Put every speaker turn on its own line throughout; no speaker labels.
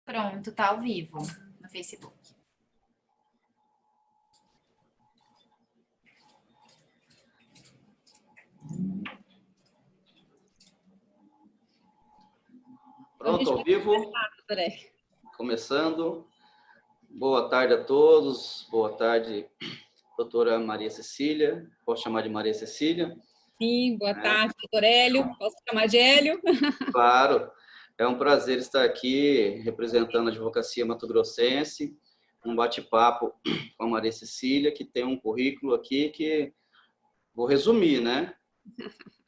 Pronto, tá ao vivo no Facebook.
Pronto, ao vivo. Começando. Boa tarde a todos. Boa tarde, doutora Maria Cecília. Posso chamar de Maria Cecília?
Sim, boa tarde, doutor Hélio. Posso chamar de Hélio?
Claro. É um prazer estar aqui representando a advocacia mato-grossense, um bate-papo com a Maria Cecília, que tem um currículo aqui que vou resumir, né?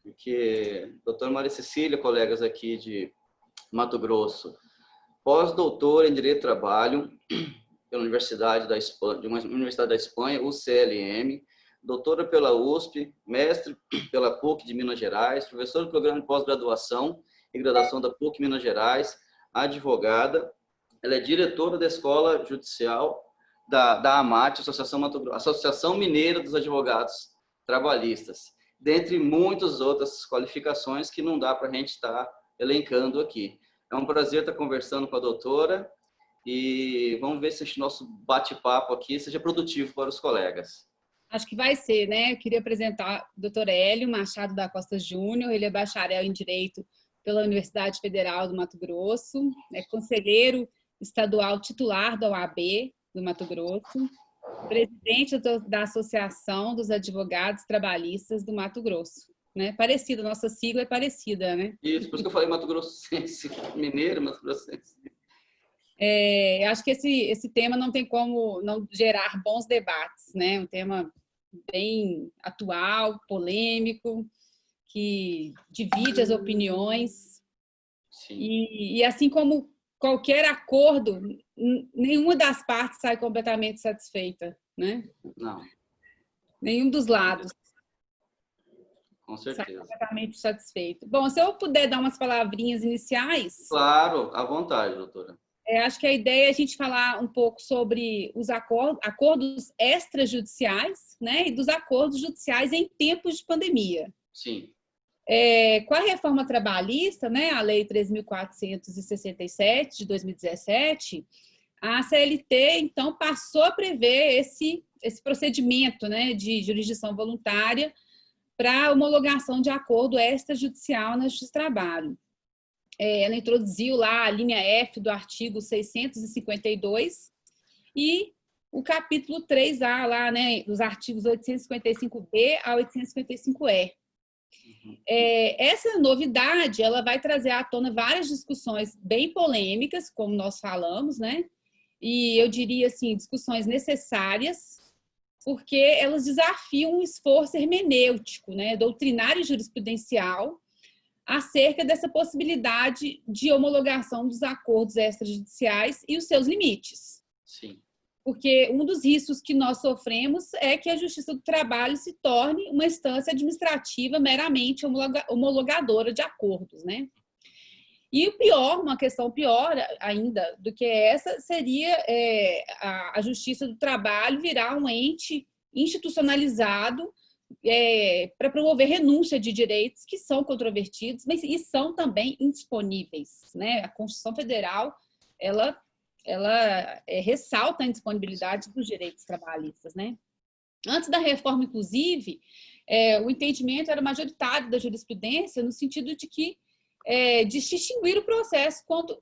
Porque doutora Maria Cecília, colegas aqui de Mato Grosso, pós-doutora em Direito do Trabalho pela Universidade da Espanha, de uma Universidade da Espanha, UCLM, doutora pela USP, mestre pela PUC de Minas Gerais, professora do programa de pós-graduação e graduação da PUC Minas Gerais, advogada. Ela é diretora da Escola Judicial da AMAT, Associação Mineira dos Advogados Trabalhistas, dentre muitas outras qualificações que não dá para a gente estar elencando aqui. É um prazer estar conversando com a doutora e vamos ver se esse nosso bate-papo aqui seja produtivo para os colegas.
Acho que vai ser, né? Eu queria apresentar o doutor Hélio Machado da Costa Júnior. Ele é bacharel em Direito pela Universidade Federal do Mato Grosso, é conselheiro estadual titular da OAB do Mato Grosso, presidente da Associação dos Advogados Trabalhistas do Mato Grosso. Né? Parecida, nossa sigla é parecida, né?
Isso, por isso que eu falei Mato Grossense, mineiro, Mato Grossense.
Acho que esse tema não tem como não gerar bons debates, né? Um tema bem atual, polêmico, que divide as opiniões. E assim como qualquer acordo, nenhuma das partes sai completamente satisfeita, né?
Não.
Nenhum dos lados.
Com certeza.
Sai completamente satisfeito. Bom, se eu puder dar umas palavrinhas iniciais...
Claro, à vontade, doutora.
Acho que a ideia é a gente falar um pouco sobre os acordos extrajudiciais, né, e dos acordos judiciais em tempos de pandemia.
Sim.
Com a reforma trabalhista, né, a Lei 3.467 de 2017, a CLT, então, passou a prever esse procedimento, né, de jurisdição voluntária para homologação de acordo extrajudicial na Justiça do Trabalho. Ela introduziu lá a linha F do artigo 652 e o capítulo 3A lá, né, dos artigos 855B a 855E. Essa novidade, ela vai trazer à tona várias discussões bem polêmicas, como nós falamos, né? E eu diria assim, discussões necessárias, porque elas desafiam um esforço hermenêutico, né, doutrinário e jurisprudencial, acerca dessa possibilidade de homologação dos acordos extrajudiciais e os seus limites.
Sim.
Porque um dos riscos que nós sofremos é que a Justiça do Trabalho se torne uma instância administrativa meramente homologadora de acordos, né? E o pior, uma questão pior ainda do que essa, seria a Justiça do Trabalho virar um ente institucionalizado para promover renúncia de direitos que são controvertidos e são também indisponíveis, né? A Constituição Federal, ela ressalta a indisponibilidade dos direitos trabalhistas, né? Antes da reforma, inclusive, o entendimento era majoritário da jurisprudência no sentido de que de distinguir o processo quando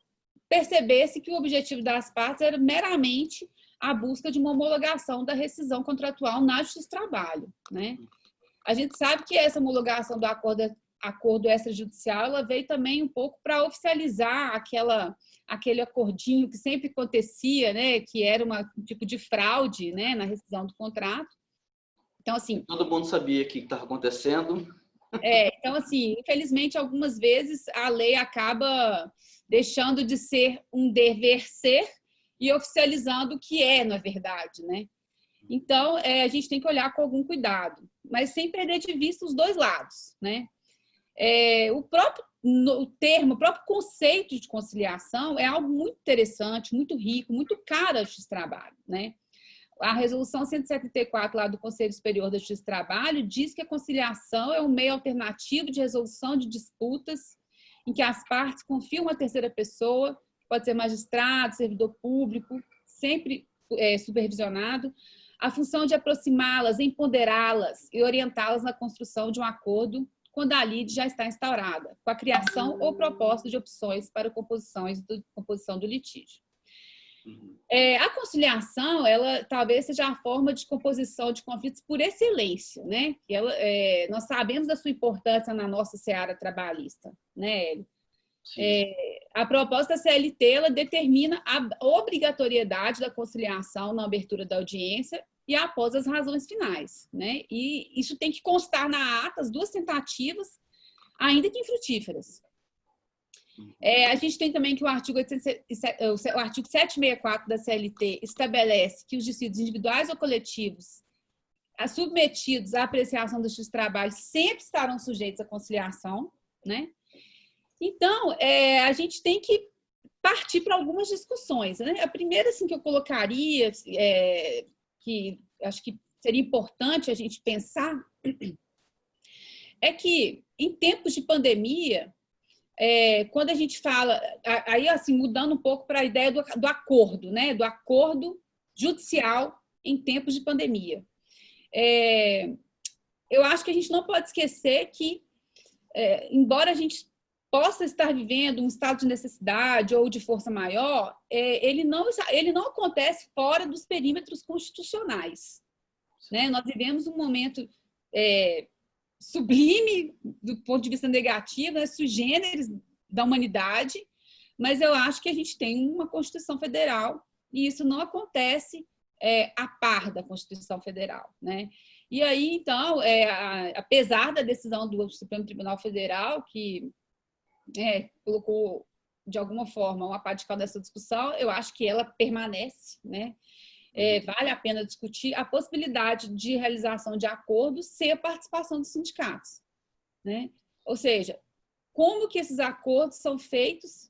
percebesse que o objetivo das partes era meramente a busca de uma homologação da rescisão contratual na Justiça do Trabalho, né? A gente sabe que essa homologação do acordo extrajudicial, ela veio também um pouco para oficializar aquele acordinho que sempre acontecia, né, que era um tipo de fraude, né, na rescisão do contrato. Então, assim...
Todo mundo sabia o que estava acontecendo.
Então, assim, infelizmente, algumas vezes a lei acaba deixando de ser um dever ser e oficializando o que na verdade, né? Então, a gente tem que olhar com algum cuidado, mas sem perder de vista os dois lados, né? O próprio conceito de conciliação é algo muito interessante, muito rico, muito caro à Justiça do Trabalho, né? A resolução 174 lá do Conselho Superior da Justiça do Trabalho diz que a conciliação é um meio alternativo de resolução de disputas em que as partes confiam a terceira pessoa pode ser magistrado, servidor público, sempre supervisionado, a função de aproximá-las, empoderá-las e orientá-las na construção de um acordo quando a lide já está instaurada, com a criação ou proposta de opções para composição do litígio. A conciliação, ela talvez seja a forma de composição de conflitos por excelência, né? Nós sabemos da sua importância na nossa seara trabalhista, né, Hélio? A proposta da CLT, ela determina a obrigatoriedade da conciliação na abertura da audiência e após as razões finais, né? E isso tem que constar na ata as duas tentativas, ainda que infrutíferas. A gente tem também que o artigo 764 da CLT estabelece que os dissídios individuais ou coletivos submetidos à apreciação do justiça do trabalho sempre estarão sujeitos à conciliação, né? Então, a gente tem que partir para algumas discussões, né? A primeira, assim, que eu colocaria, que acho que seria importante a gente pensar, é que, em tempos de pandemia, quando a gente fala, aí, assim, mudando um pouco para a ideia do acordo, né? Do acordo judicial em tempos de pandemia. Eu acho que a gente não pode esquecer que, embora a gente possa estar vivendo um estado de necessidade ou de força maior, ele não acontece fora dos perímetros constitucionais, né? Nós vivemos um momento sublime do ponto de vista negativo, né? Sui generis da humanidade, mas eu acho que a gente tem uma Constituição Federal e isso não acontece a par da Constituição Federal, né? E aí, então, apesar da decisão do Supremo Tribunal Federal, que colocou, de alguma forma, uma parte dessa discussão, eu acho que ela permanece, né? Vale a pena discutir a possibilidade de realização de acordos sem a participação dos sindicatos, né? Ou seja, como que esses acordos são feitos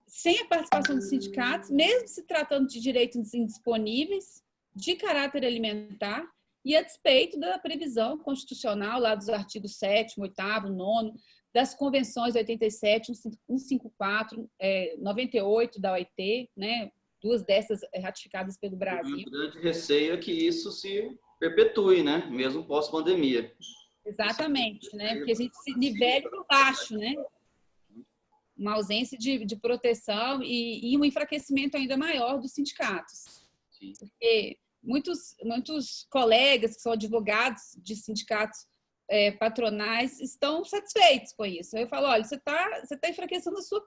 sem a participação dos sindicatos, mesmo se tratando de direitos indisponíveis, de caráter alimentar, e a despeito da previsão constitucional, lá dos artigos 7º, 8º, 9º, das convenções 87, 154, 98 da OIT, né? Duas dessas ratificadas pelo Brasil.
O grande receio é que isso se perpetue, né? Mesmo pós-pandemia.
Exatamente, né? Porque a gente se nivela por baixo, né? Uma ausência de proteção e um enfraquecimento ainda maior dos sindicatos.
Sim.
Porque muitos colegas que são advogados de sindicatos patronais estão satisfeitos com isso. Eu falo, olha, você tá enfraquecendo o seu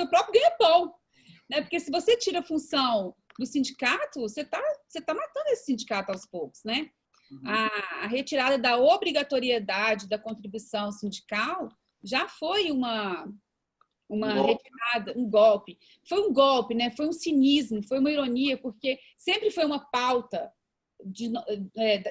próprio ganha-pão, né? Porque se você tira a função do sindicato, você tá matando esse sindicato aos poucos, né? A retirada da obrigatoriedade da contribuição sindical já foi uma retirada, um golpe. Foi um golpe, né? Foi um cinismo, foi uma ironia, porque sempre foi uma pauta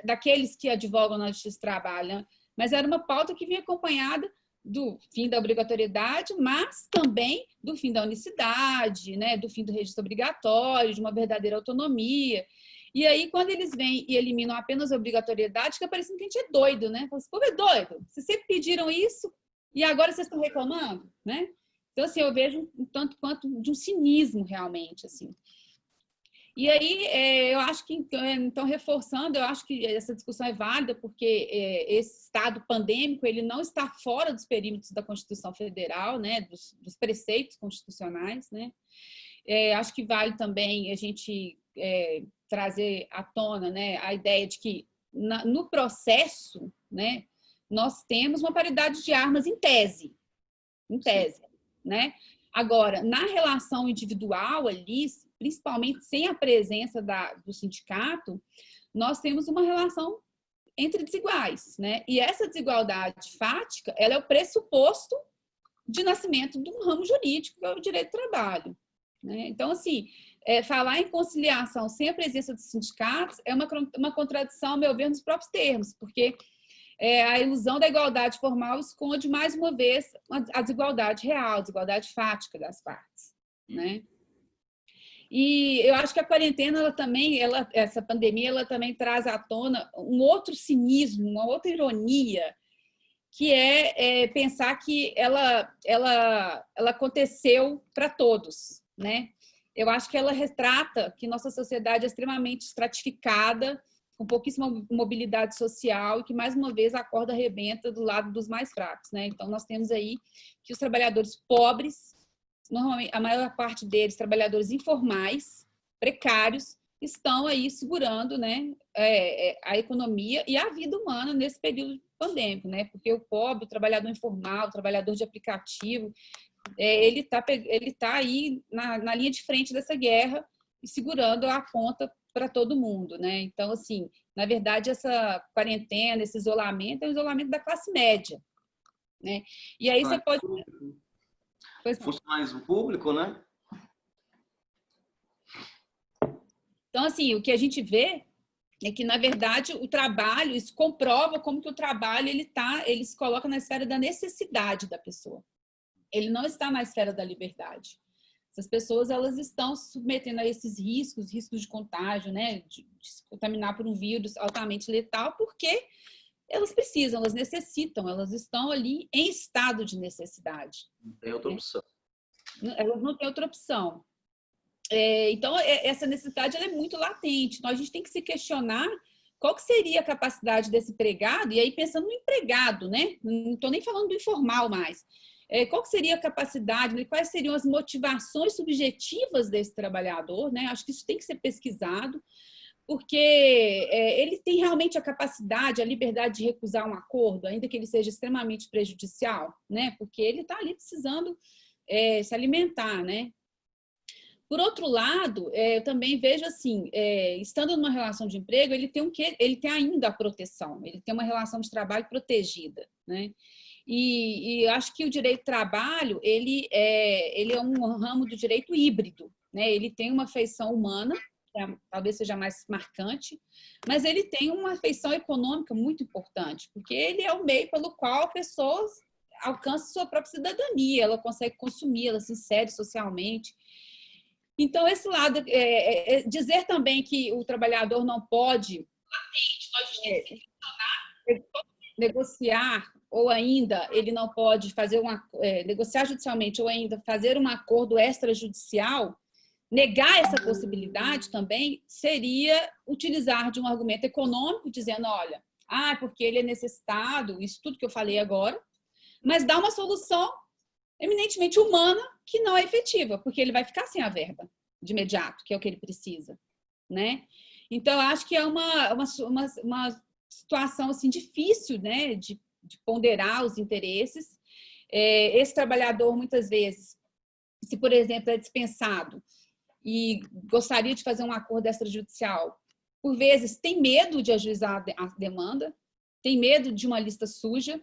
daqueles que advogam na Justiça do Trabalho, né? Mas era uma pauta que vinha acompanhada do fim da obrigatoriedade, mas também do fim da unicidade, né? Do fim do registro obrigatório, de uma verdadeira autonomia. E aí, quando eles vêm e eliminam apenas a obrigatoriedade, fica parecendo que a gente é doido, né? Esse povo é doido. Vocês sempre pediram isso e agora vocês estão reclamando, né? Então, assim, eu vejo um tanto quanto de um cinismo, realmente, assim. E aí, eu acho que, então, reforçando, eu acho que essa discussão é válida, porque esse estado pandêmico, ele não está fora dos perímetros da Constituição Federal, né, dos preceitos constitucionais, né. Acho que vale também a gente trazer à tona, né, a ideia de que, no processo, né, nós temos uma paridade de armas em tese, né. Agora, na relação individual ali, principalmente sem a presença do sindicato, nós temos uma relação entre desiguais, né? E essa desigualdade fática, ela é o pressuposto de nascimento de um ramo jurídico, que é o direito do trabalho, né? Então, assim, falar em conciliação sem a presença dos sindicatos é uma contradição, ao meu ver, nos próprios termos, porque a ilusão da igualdade formal esconde, mais uma vez, a desigualdade real, a desigualdade fática das partes, né? E eu acho que a quarentena, essa pandemia, ela também traz à tona um outro cinismo, uma outra ironia, que é pensar que ela aconteceu para todos, né? Eu acho que ela retrata que nossa sociedade é extremamente estratificada, com pouquíssima mobilidade social e que, mais uma vez, a corda arrebenta do lado dos mais fracos, né? Então, nós temos aí que os trabalhadores pobres, normalmente, a maior parte deles, trabalhadores informais, precários, estão aí segurando, né, a economia e a vida humana nesse período pandêmico, né? Porque o pobre, o trabalhador informal, o trabalhador de aplicativo, ele tá aí na linha de frente dessa guerra e segurando a ponta para todo mundo, né? Então, assim, na verdade, essa quarentena, esse isolamento é um isolamento da classe média, né? E aí você pode...
Funcionários público, né?
Então, assim, o que a gente vê é que, na verdade, o trabalho, isso comprova como que o trabalho ele se coloca na esfera da necessidade da pessoa. Ele não está na esfera da liberdade. Essas pessoas, elas estão se submetendo a esses riscos de contágio, né, de se contaminar por um vírus altamente letal, porque elas precisam, elas necessitam, elas estão ali em estado de necessidade.
Não tem outra opção.
Elas não têm outra opção. Então, essa necessidade ela é muito latente. Então, a gente tem que se questionar qual que seria a capacidade desse empregado, e aí pensando no empregado, né? Não estou nem falando do informal mais. Qual que seria a capacidade, né? Quais seriam as motivações subjetivas desse trabalhador, né? Acho que isso tem que ser pesquisado, porque ele tem realmente a capacidade, a liberdade de recusar um acordo, ainda que ele seja extremamente prejudicial, né? Porque ele está ali precisando se alimentar, né? Por outro lado, eu também vejo assim, estando numa relação de emprego, ele tem ainda a proteção, ele tem uma relação de trabalho protegida, né? E acho que o direito do trabalho, ele é um ramo do direito híbrido, né? Ele tem uma feição humana, que talvez seja mais marcante, mas ele tem uma feição econômica muito importante, porque ele é o meio pelo qual a pessoa alcança sua própria cidadania, ela consegue consumir, ela se insere socialmente. Então, esse lado, dizer também que o trabalhador não pode negociar, ou ainda ele não pode fazer negociar judicialmente, ou ainda fazer um acordo extrajudicial, negar essa possibilidade também seria utilizar de um argumento econômico, dizendo, olha, porque ele é necessitado, isso tudo que eu falei agora, mas dá uma solução eminentemente humana que não é efetiva, porque ele vai ficar sem a verba de imediato, que é o que ele precisa, né? Então, acho que é uma situação assim, difícil, né, de ponderar os interesses. Esse trabalhador, muitas vezes, se, por exemplo, é dispensado e gostaria de fazer um acordo extrajudicial, por vezes tem medo de ajuizar a demanda, tem medo de uma lista suja,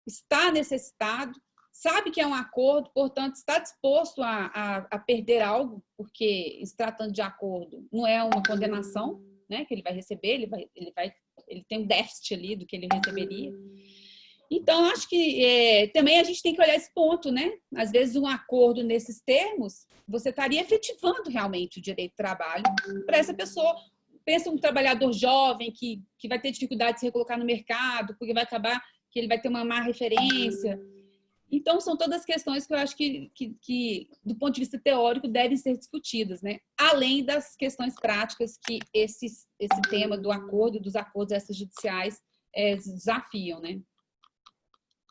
está necessitado, sabe que é um acordo, portanto, está disposto a perder algo, porque, se tratando de acordo, não é uma condenação, né, que ele vai receber, ele tem um déficit ali do que ele receberia. Então, acho que também a gente tem que olhar esse ponto, né? Às vezes, um acordo nesses termos, você estaria efetivando realmente o direito do trabalho para essa pessoa. Pensa um trabalhador jovem que vai ter dificuldade de se recolocar no mercado, porque vai acabar que ele vai ter uma má referência. Então, são todas questões que eu acho que do ponto de vista teórico, devem ser discutidas, né? Além das questões práticas que esse tema do acordo, dos acordos extrajudiciais desafiam, né?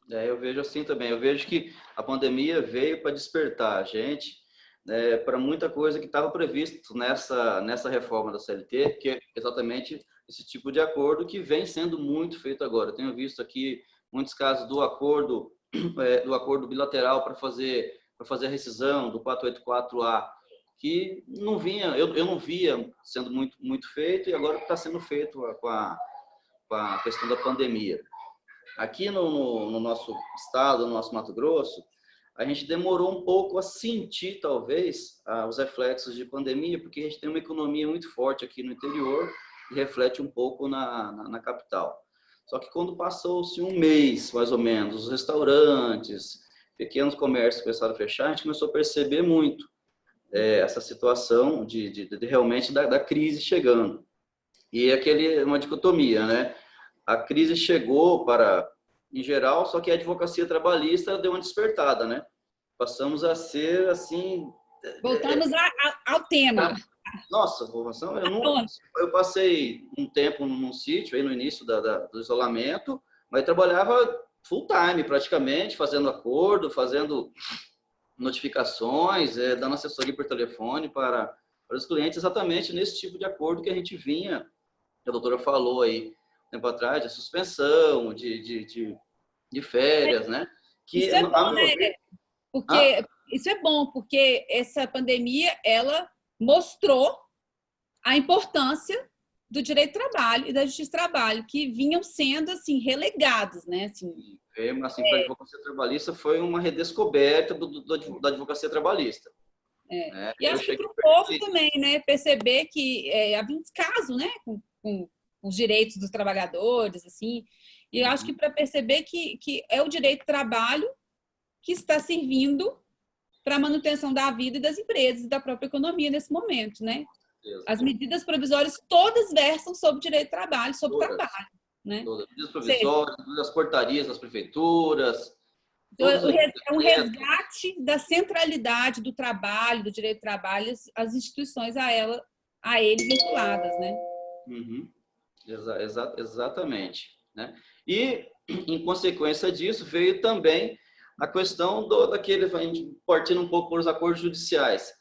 Eu vejo assim também. Eu vejo que a pandemia veio para despertar a gente para muita coisa que estava previsto nessa reforma da CLT, que é exatamente esse tipo de acordo que vem sendo muito feito agora. Eu tenho visto aqui muitos casos do acordo bilateral para fazer a rescisão do 484A, que não vinha, eu não via sendo muito feito, e agora está sendo feito com a questão da pandemia. Aqui no nosso estado, no nosso Mato Grosso, a gente demorou um pouco a sentir, talvez, os reflexos de pandemia, porque a gente tem uma economia muito forte aqui no interior e reflete um pouco na capital. Só que quando passou-se um mês, mais ou menos, os restaurantes, pequenos comércios começaram a fechar, a gente começou a perceber muito essa situação de realmente da crise chegando. E uma dicotomia, né? A crise chegou para em geral, só que a advocacia trabalhista deu uma despertada, né? Passamos a ser, assim...
Voltamos ao tema.
Nossa, eu passei um tempo num sítio, aí no início do isolamento, mas trabalhava full time, praticamente, fazendo acordo, fazendo notificações, dando assessoria por telefone para os clientes, exatamente nesse tipo de acordo que a gente vinha, que a doutora falou aí, tempo atrás, de suspensão, de férias, né? Que,
Isso é bom,
a meu
né?
ver...
Porque isso é bom, porque essa pandemia, ela mostrou a importância do direito do trabalho e da justiça do trabalho, que vinham sendo, assim, relegados, né? Assim,
para a advocacia trabalhista foi uma redescoberta da advocacia trabalhista.
E acho que para o povo também, né? Perceber que havia um descaso, né? Com os direitos dos trabalhadores, assim. E eu acho que para perceber que é o direito do trabalho que está servindo para a manutenção da vida e das empresas e da própria economia nesse momento, né? As medidas provisórias todas versam sobre o direito do trabalho, sobre o trabalho, né?
Todas. Medidas provisórias, as portarias das prefeituras.
É um resgate da centralidade do trabalho, do direito do trabalho, as instituições a ele vinculadas, né?
Exatamente. Né? E, em consequência disso, veio também a questão partindo um pouco por os acordos judiciais.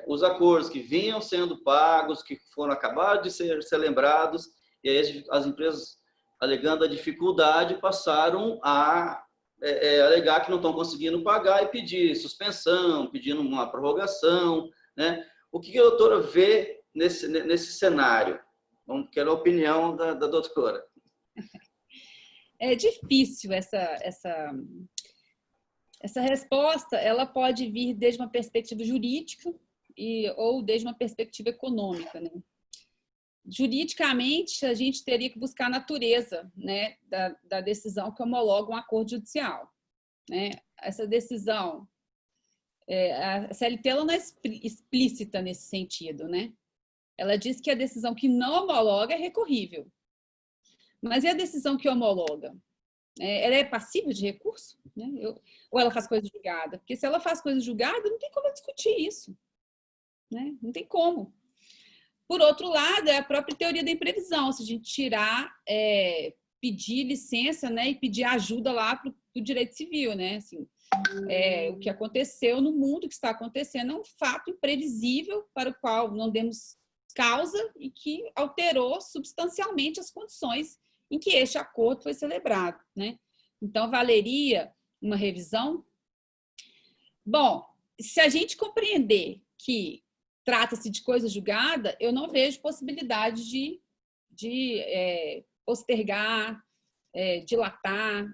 Os acordos que vinham sendo pagos, que foram acabados de ser lembrados, e aí as empresas, alegando a dificuldade, passaram a alegar que não estão conseguindo pagar e pedir suspensão, pedindo uma prorrogação, né? O que a doutora vê nesse cenário? Quero a opinião da doutora.
É difícil essa resposta, ela pode vir desde uma perspectiva jurídica ou desde uma perspectiva econômica, né? Juridicamente, a gente teria que buscar a natureza, né, da decisão que homologa um acordo judicial, né? Essa decisão, a CLT ela não é explícita nesse sentido, né? Ela diz que a decisão que não homologa é recorrível. Mas e a decisão que homologa? Ela é passível de recurso? Né? Ou ela faz coisa julgada? Porque se ela faz coisa julgada, não tem como discutir isso. Né? Não tem como. Por outro lado, é a própria teoria da imprevisão. Se a gente pedir licença, né, e pedir ajuda lá para o direito civil. Né? Assim, o que aconteceu no mundo, o que está acontecendo, é um fato imprevisível para o qual não demos causa e que alterou substancialmente as condições em que este acordo foi celebrado, né? Então, valeria uma revisão? Bom, se a gente compreender que trata-se de coisa julgada, eu não vejo possibilidade de postergar, dilatar,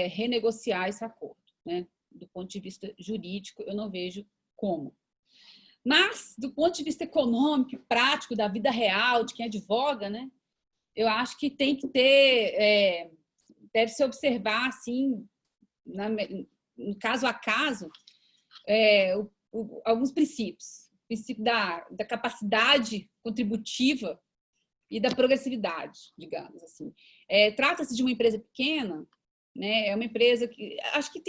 renegociar esse acordo, né? Do ponto de vista jurídico, eu não vejo como. Mas, do ponto de vista econômico e prático, da vida real, de quem advoga, né? Eu acho que tem que ter, deve-se observar, assim, no caso a caso, alguns princípios. O princípio da capacidade contributiva e da progressividade, digamos assim. Trata-se de uma empresa pequena, né? É uma empresa que acho que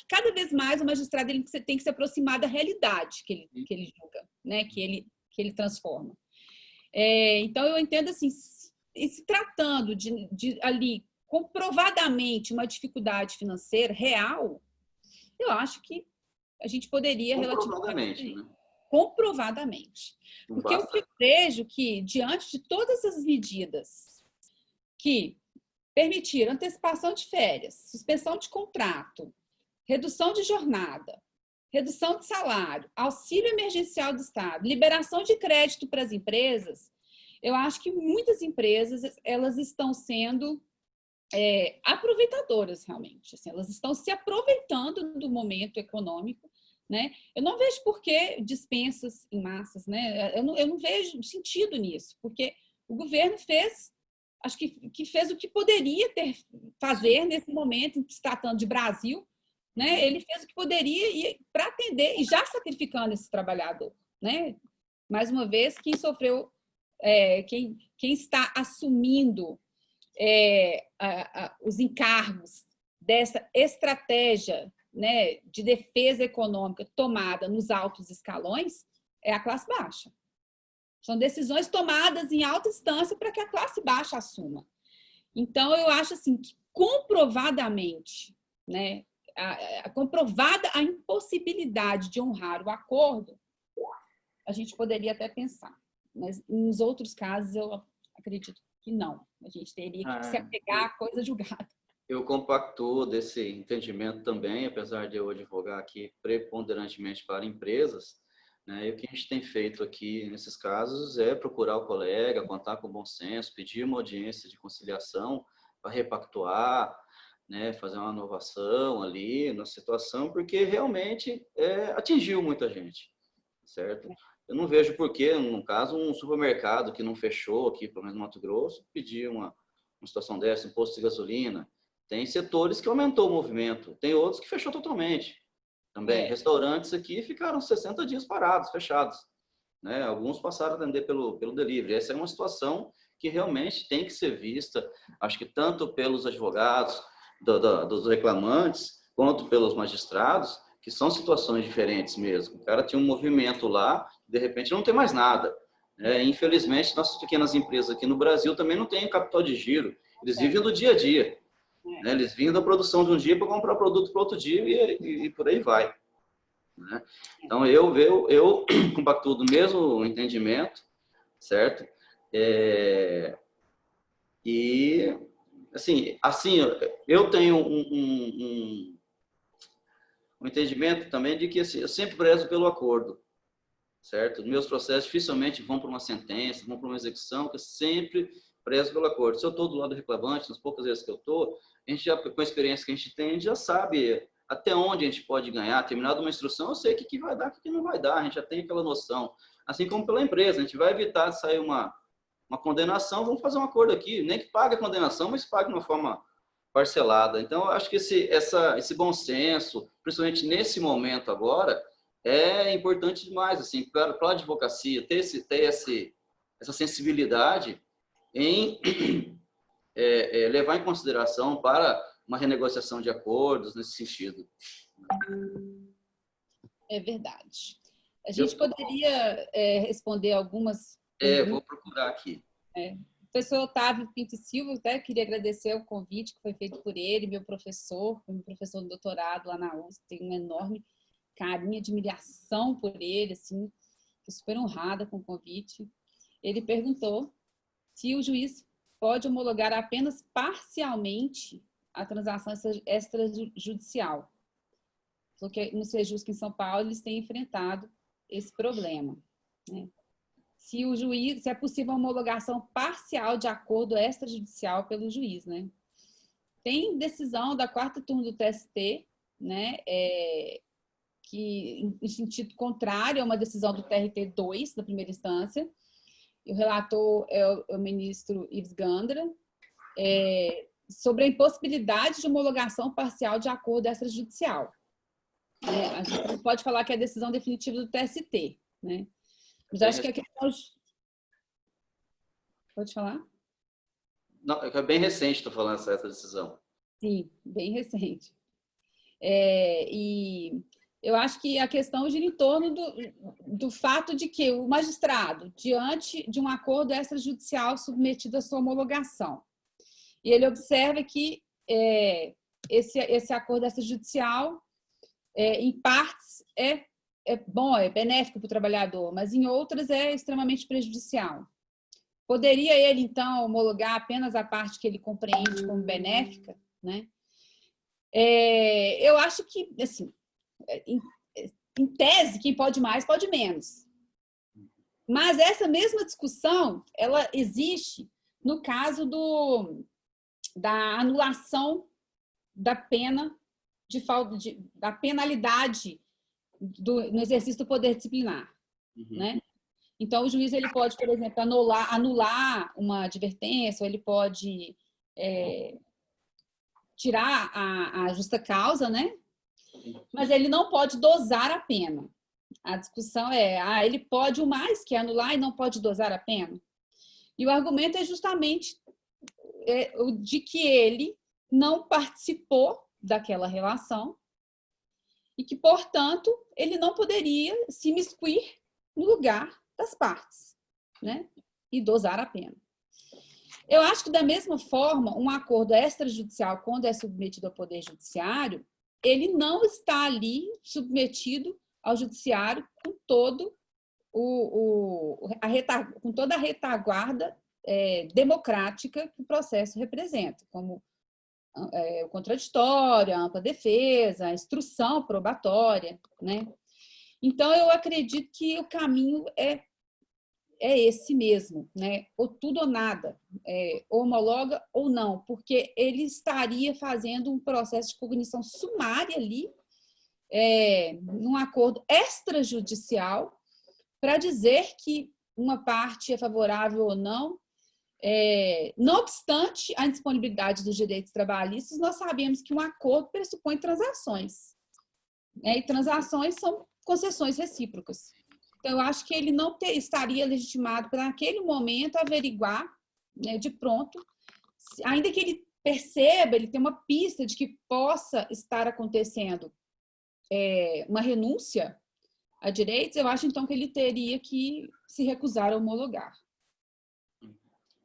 cada vez mais o magistrado ele tem que se aproximar da realidade que ele julga, né? Que ele transforma. Então eu entendo assim, se tratando de ali comprovadamente uma dificuldade financeira real, eu acho que a gente poderia
comprovadamente, né?
Comprovadamente. Porque eu vejo que, diante de todas as medidas que permitiram antecipação de férias, suspensão de contrato, redução de jornada, redução de salário, auxílio emergencial do Estado, liberação de crédito para as empresas, eu acho que muitas empresas elas estão sendo aproveitadoras, realmente. Assim, elas estão se aproveitando do momento econômico, né? Eu não vejo por que dispensas em massas, né? Eu não vejo sentido nisso, porque o governo fez, acho que fez o que poderia fazer nesse momento, se tratando de Brasil, né? Ele fez o que poderia para atender, e já sacrificando esse trabalhador, né? Mais uma vez, quem sofreu, quem está assumindo os encargos dessa estratégia, né, de defesa econômica tomada nos altos escalões é a classe baixa. São decisões tomadas em alta instância para que a classe baixa assuma. Então, eu acho assim, que comprovadamente, né, comprovada a impossibilidade de honrar o acordo, a gente poderia até pensar. Mas, nos outros casos, eu acredito que não. A gente teria que se apegar à coisa julgada.
Eu compactuo desse entendimento também, apesar de eu advogar aqui preponderantemente para empresas, né? E o que a gente tem feito aqui nesses casos é procurar o colega, contar com bom senso, pedir uma audiência de conciliação para repactuar, né? Fazer uma inovação ali na situação, porque realmente atingiu muita gente, certo? Eu não vejo por que, no caso, um supermercado que não fechou aqui, pelo menos no Mato Grosso, pedir uma situação dessa, um posto de gasolina. Tem setores que aumentou o movimento, tem outros que fechou totalmente. Também, restaurantes aqui ficaram 60 dias parados, fechados. Né? Alguns passaram a atender pelo delivery. Essa é uma situação que realmente tem que ser vista, acho que tanto pelos advogados, dos reclamantes, quanto pelos magistrados, que são situações diferentes mesmo. O cara tinha um movimento lá, de repente não tem mais nada. Infelizmente, nossas pequenas empresas aqui no Brasil também não têm capital de giro. Eles vivem do dia a dia. Né? Eles vêm da produção de um dia para comprar produto para outro dia e por aí vai. Né? Então, eu compactuo do mesmo entendimento, certo? E, assim, eu tenho um entendimento também de que assim, eu sempre prezo pelo acordo, certo? Meus processos dificilmente vão para uma sentença, vão para uma execução, que eu sempre prezo pelo acordo. Se eu estou do lado do reclamante, nas poucas vezes que eu estou, a gente já, com a experiência que a gente tem, a gente já sabe até onde a gente pode ganhar. Terminado uma instrução, eu sei o que vai dar, o que não vai dar, a gente já tem aquela noção. Assim como pela empresa, a gente vai evitar de sair uma condenação, vamos fazer um acordo aqui, nem que pague a condenação, mas pague de uma forma parcelada. Então, eu acho que esse bom senso, principalmente nesse momento agora, é importante demais, assim, para a advocacia ter essa sensibilidade em levar em consideração para uma renegociação de acordos nesse sentido.
É verdade. A gente poderia responder algumas...
Vou procurar aqui.
O professor Otávio Pinto e Silva, até queria agradecer o convite que foi feito por ele, meu professor do doutorado lá na USP, tenho um enorme carinho e admiração por ele, assim, estou super honrada com o convite. Ele perguntou se o juiz pode homologar apenas parcialmente a transação extrajudicial. Porque no Sejusc em São Paulo eles têm enfrentado esse problema, né? Se é possível a homologação parcial de acordo extrajudicial pelo juiz, né? Tem decisão da 4ª turma do TST, né? Que em sentido contrário a uma decisão do TRT2 da primeira instância. E o relator é o ministro Ives Gandra, sobre a impossibilidade de homologação parcial de acordo extrajudicial. A gente não pode falar que é a decisão definitiva do TST, né? Mas acho que a questão... Pode falar?
Não, é bem recente, estou falando essa decisão.
Sim, bem recente. E eu acho que a questão gira em torno do fato de que o magistrado, diante de um acordo extrajudicial submetido à sua homologação, e ele observa que esse acordo extrajudicial, em partes, é bom, é benéfico para o trabalhador, mas em outras é extremamente prejudicial. Poderia ele, então, homologar apenas a parte que ele compreende como benéfica, né? Eu acho que, assim, em tese, quem pode mais, pode menos. Mas essa mesma discussão, ela existe no caso da anulação da pena da penalidade no exercício do poder disciplinar, né? Então, o juiz ele pode, por exemplo, anular uma advertência, ou ele pode tirar a justa causa, né? Mas ele não pode dosar a pena. A discussão ele pode o mais, que é anular, e não pode dosar a pena. E o argumento é justamente de que ele não participou daquela relação e que, portanto, ele não poderia se imiscuir no lugar das partes, né? E dosar a pena. Eu acho que, da mesma forma, um acordo extrajudicial, quando é submetido ao Poder Judiciário, ele não está ali submetido ao Judiciário com todo com toda a retaguarda democrática que o processo representa, como o contraditório, a ampla defesa, a instrução probatória, né? Então, eu acredito que o caminho é esse mesmo, né? Ou tudo ou nada, homologa ou não, porque ele estaria fazendo um processo de cognição sumária ali, num acordo extrajudicial, para dizer que uma parte é favorável ou não. Não obstante a indisponibilidade dos direitos trabalhistas, nós sabemos que um acordo pressupõe transações, né? E transações são concessões recíprocas. Então, eu acho que ele não estaria legitimado para, naquele momento, averiguar, né, de pronto, ainda que ele perceba, ele tem uma pista de que possa estar acontecendo uma renúncia a direitos, eu acho, então, que ele teria que se recusar a homologar.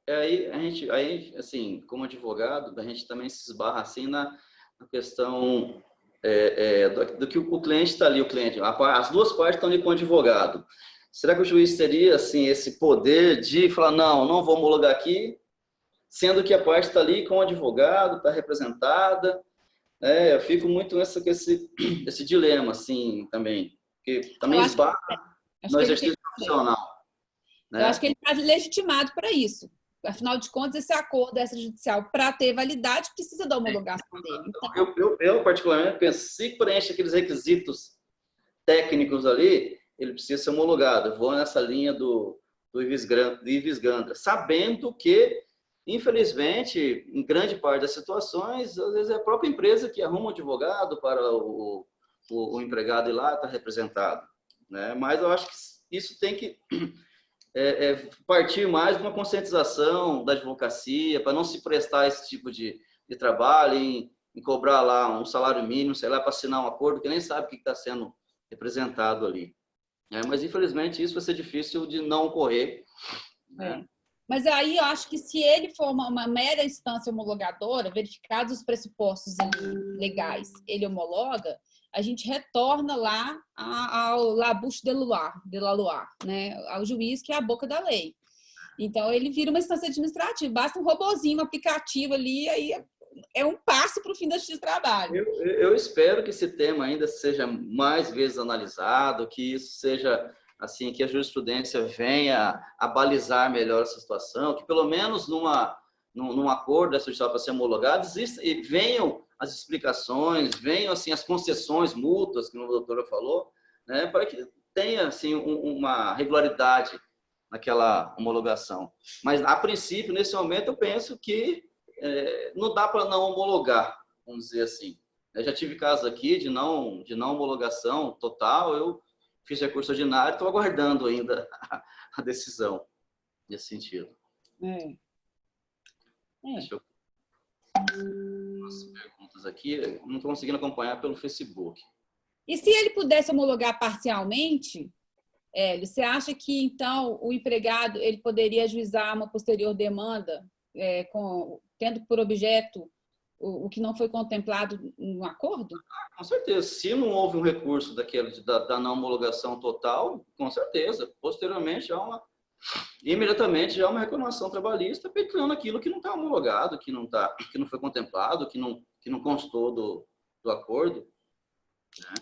Aí, assim, como advogado, a gente também se esbarra assim na questão do que o cliente está ali, as duas partes estão ali com o advogado. Será que o juiz teria, assim, esse poder de falar, não vou homologar aqui, sendo que a parte está ali com o advogado, está representada? Eu fico muito com esse dilema, assim, também, porque também esbarra no exercício profissional.
Eu acho que ele está legitimado para isso. Afinal de contas, esse acordo extrajudicial, para ter validade, precisa da homologação dele. Então,
eu particularmente, penso, se preenche aqueles requisitos técnicos ali, ele precisa ser homologado. Eu vou nessa linha do Ives Gandra, sabendo que, infelizmente, em grande parte das situações, às vezes é a própria empresa que arruma um advogado para o empregado ir lá estar representado, né? Mas eu acho que isso tem que partir mais de uma conscientização da advocacia, para não se prestar a esse tipo de trabalho, em cobrar lá um salário mínimo, sei lá, para assinar um acordo que nem sabe o que está sendo representado ali. Mas, infelizmente, isso vai ser difícil de não ocorrer. Né?
Mas aí eu acho que, se ele for uma mera instância homologadora, verificados os pressupostos legais, ele homologa, a gente retorna lá ao la bouche de la loi, né? Ao juiz, que é a boca da lei. Então, ele vira uma instância administrativa. Basta um robozinho, um aplicativo ali, aí é um passo para o fim desse trabalho.
Eu espero que esse tema ainda seja mais vezes analisado, que isso seja, assim, que a jurisprudência venha a balizar melhor essa situação, que pelo menos num acordo extrajudicial para ser homologado, venham as explicações, venham, assim, as concessões mútuas, que a doutora falou, né, para que tenha, assim, uma regularidade naquela homologação. Mas, a princípio, nesse momento, eu penso que não dá para não homologar, vamos dizer assim. Eu já tive casos aqui de não homologação total, eu fiz recurso ordinário, estou aguardando ainda a decisão nesse sentido. Deixa eu... As perguntas aqui, não estou conseguindo acompanhar pelo Facebook.
E se ele pudesse homologar parcialmente, Hélio, você acha que, então, o empregado ele poderia ajuizar uma posterior demanda, tendo por objeto o que não foi contemplado no acordo?
Com certeza. Se não houve um recurso da não homologação total, com certeza. Posteriormente, imediatamente já uma reclamação trabalhista pecando aquilo que não está homologado, que não foi contemplado, que não constou do acordo. Né?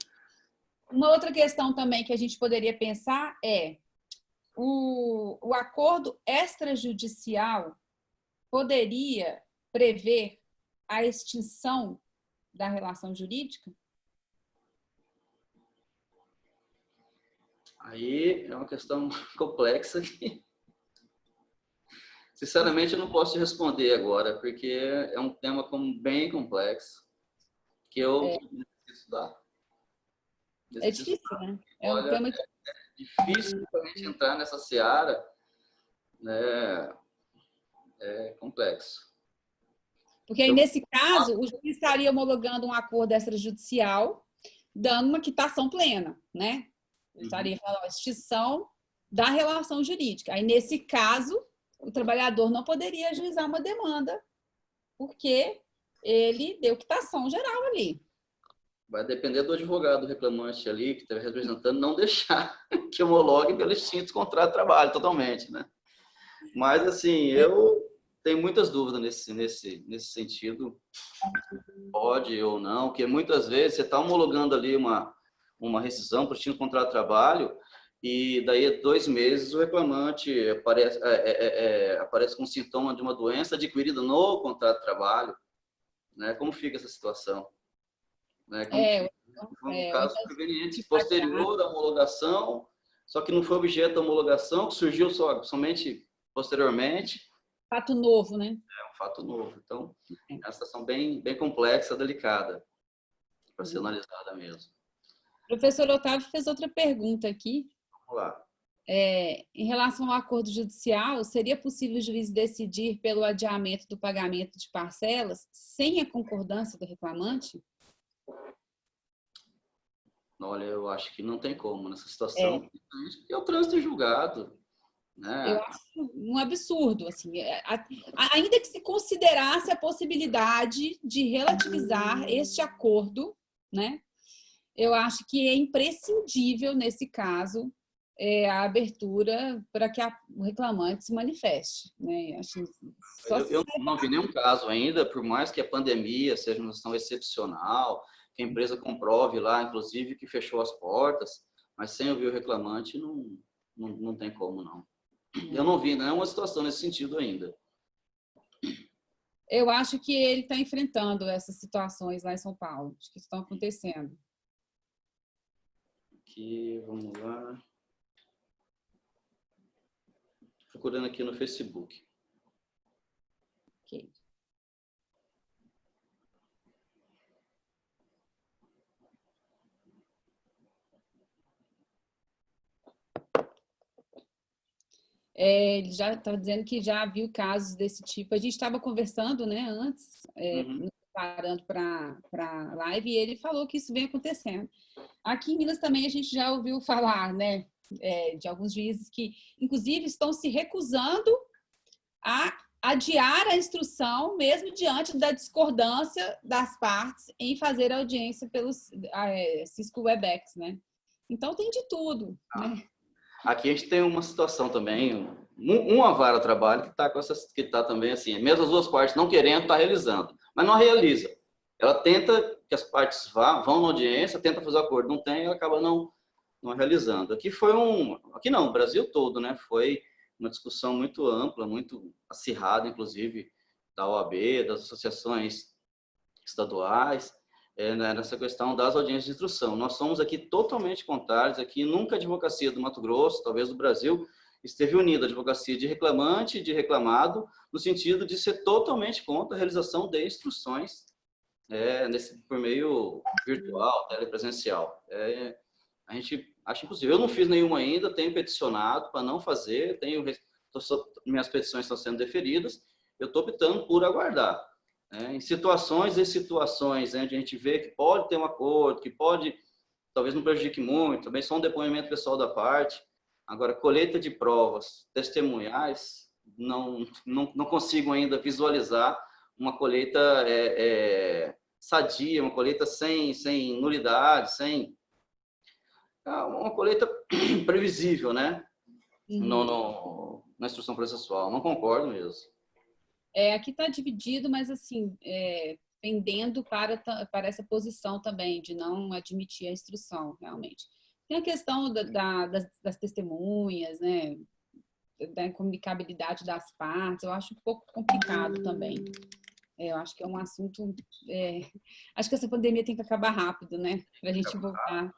Uma outra questão também que a gente poderia pensar é o acordo extrajudicial poderia prever a extinção da relação jurídica?
Aí é uma questão complexa que, sinceramente, eu não posso te responder agora, porque é um tema bem complexo que eu necessito estudar.
É difícil, né?
Olha, é difícil para a gente entrar nessa seara, né? É complexo.
Porque aí, nesse caso, o juiz estaria homologando um acordo extrajudicial, dando uma quitação plena, né? Ele estaria falando a extinção da relação jurídica. Aí, nesse caso, o trabalhador não poderia ajuizar uma demanda, porque ele deu quitação geral ali.
Vai depender do advogado reclamante ali, que está representando, não deixar que homologue pelo extinto contrato de trabalho totalmente, né? Mas, assim, eu tenho muitas dúvidas nesse sentido. Pode ou não, porque muitas vezes você está homologando ali uma rescisão para o extinto contrato de trabalho e daí a 2 meses o reclamante aparece com sintoma de uma doença adquirida no contrato de trabalho, né? Como fica essa situação? Né? Foi um caso proveniente posterior à homologação, só que não foi objeto da homologação, que surgiu somente posteriormente.
Fato novo, né?
É um fato novo. Então, é uma situação bem complexa, delicada, para ser analisada mesmo.
O professor Otávio fez outra pergunta aqui.
Vamos lá.
Em relação ao acordo judicial, seria possível o juiz decidir pelo adiamento do pagamento de parcelas sem a concordância do reclamante?
Olha, eu acho que não tem como nessa situação. É o trânsito em julgado, né?
Eu acho um absurdo, assim, ainda que se considerasse a possibilidade de relativizar este acordo, né? Eu acho que é imprescindível, nesse caso, a abertura para que o reclamante se manifeste, né? Acho
eu não vi nenhum caso ainda, por mais que a pandemia seja uma situação excepcional, que a empresa comprove lá, inclusive, que fechou as portas, mas sem ouvir o reclamante, não tem como, não. Eu não vi nenhuma situação nesse sentido ainda.
Eu acho que ele está enfrentando essas situações lá em São Paulo, que estão acontecendo.
Aqui, vamos lá. Procurando aqui no Facebook.
Ok. Ele já estava dizendo que já viu casos desse tipo. A gente estava conversando, né, antes, preparando para a live, e ele falou que isso vem acontecendo. Aqui em Minas também a gente já ouviu falar, né, de alguns juízes que, inclusive, estão se recusando a adiar a instrução, mesmo diante da discordância das partes em fazer a audiência pelos Cisco Webex, né? Então, tem de tudo, né?
Aqui a gente tem uma situação também, uma vara de trabalho que está também assim, mesmo as duas partes não querendo, está realizando, mas não realiza. Ela tenta que as partes vão na audiência, tenta fazer o acordo, não tem, ela acaba não realizando. Aqui não, o Brasil todo, né? Foi uma discussão muito ampla, muito acirrada, inclusive da OAB, das associações estaduais, nessa questão das audiências de instrução. Nós somos aqui totalmente contrários, aqui nunca a advocacia do Mato Grosso, talvez do Brasil, esteve unida a advocacia de reclamante e de reclamado, no sentido de ser totalmente contra a realização de instruções por meio virtual, telepresencial. A gente acha impossível. Eu não fiz nenhuma ainda, tenho peticionado para não fazer, minhas petições estão sendo deferidas, eu estou optando por aguardar. Em situações e situações onde a gente vê que pode ter um acordo, que pode, talvez não prejudique muito, também só um depoimento pessoal da parte. Agora, colheita de provas testemunhais, não consigo ainda visualizar uma colheita sadia, uma colheita sem nulidade, uma colheita previsível, né? Na instrução processual. Não concordo mesmo.
Aqui está dividido, mas assim, pendendo para essa posição também, de não admitir a instrução, realmente. Tem a questão das testemunhas, né? Da incomunicabilidade das partes, eu acho um pouco complicado também. Eu acho que é um assunto... acho que essa pandemia tem que acabar rápido, né? Para a gente voltar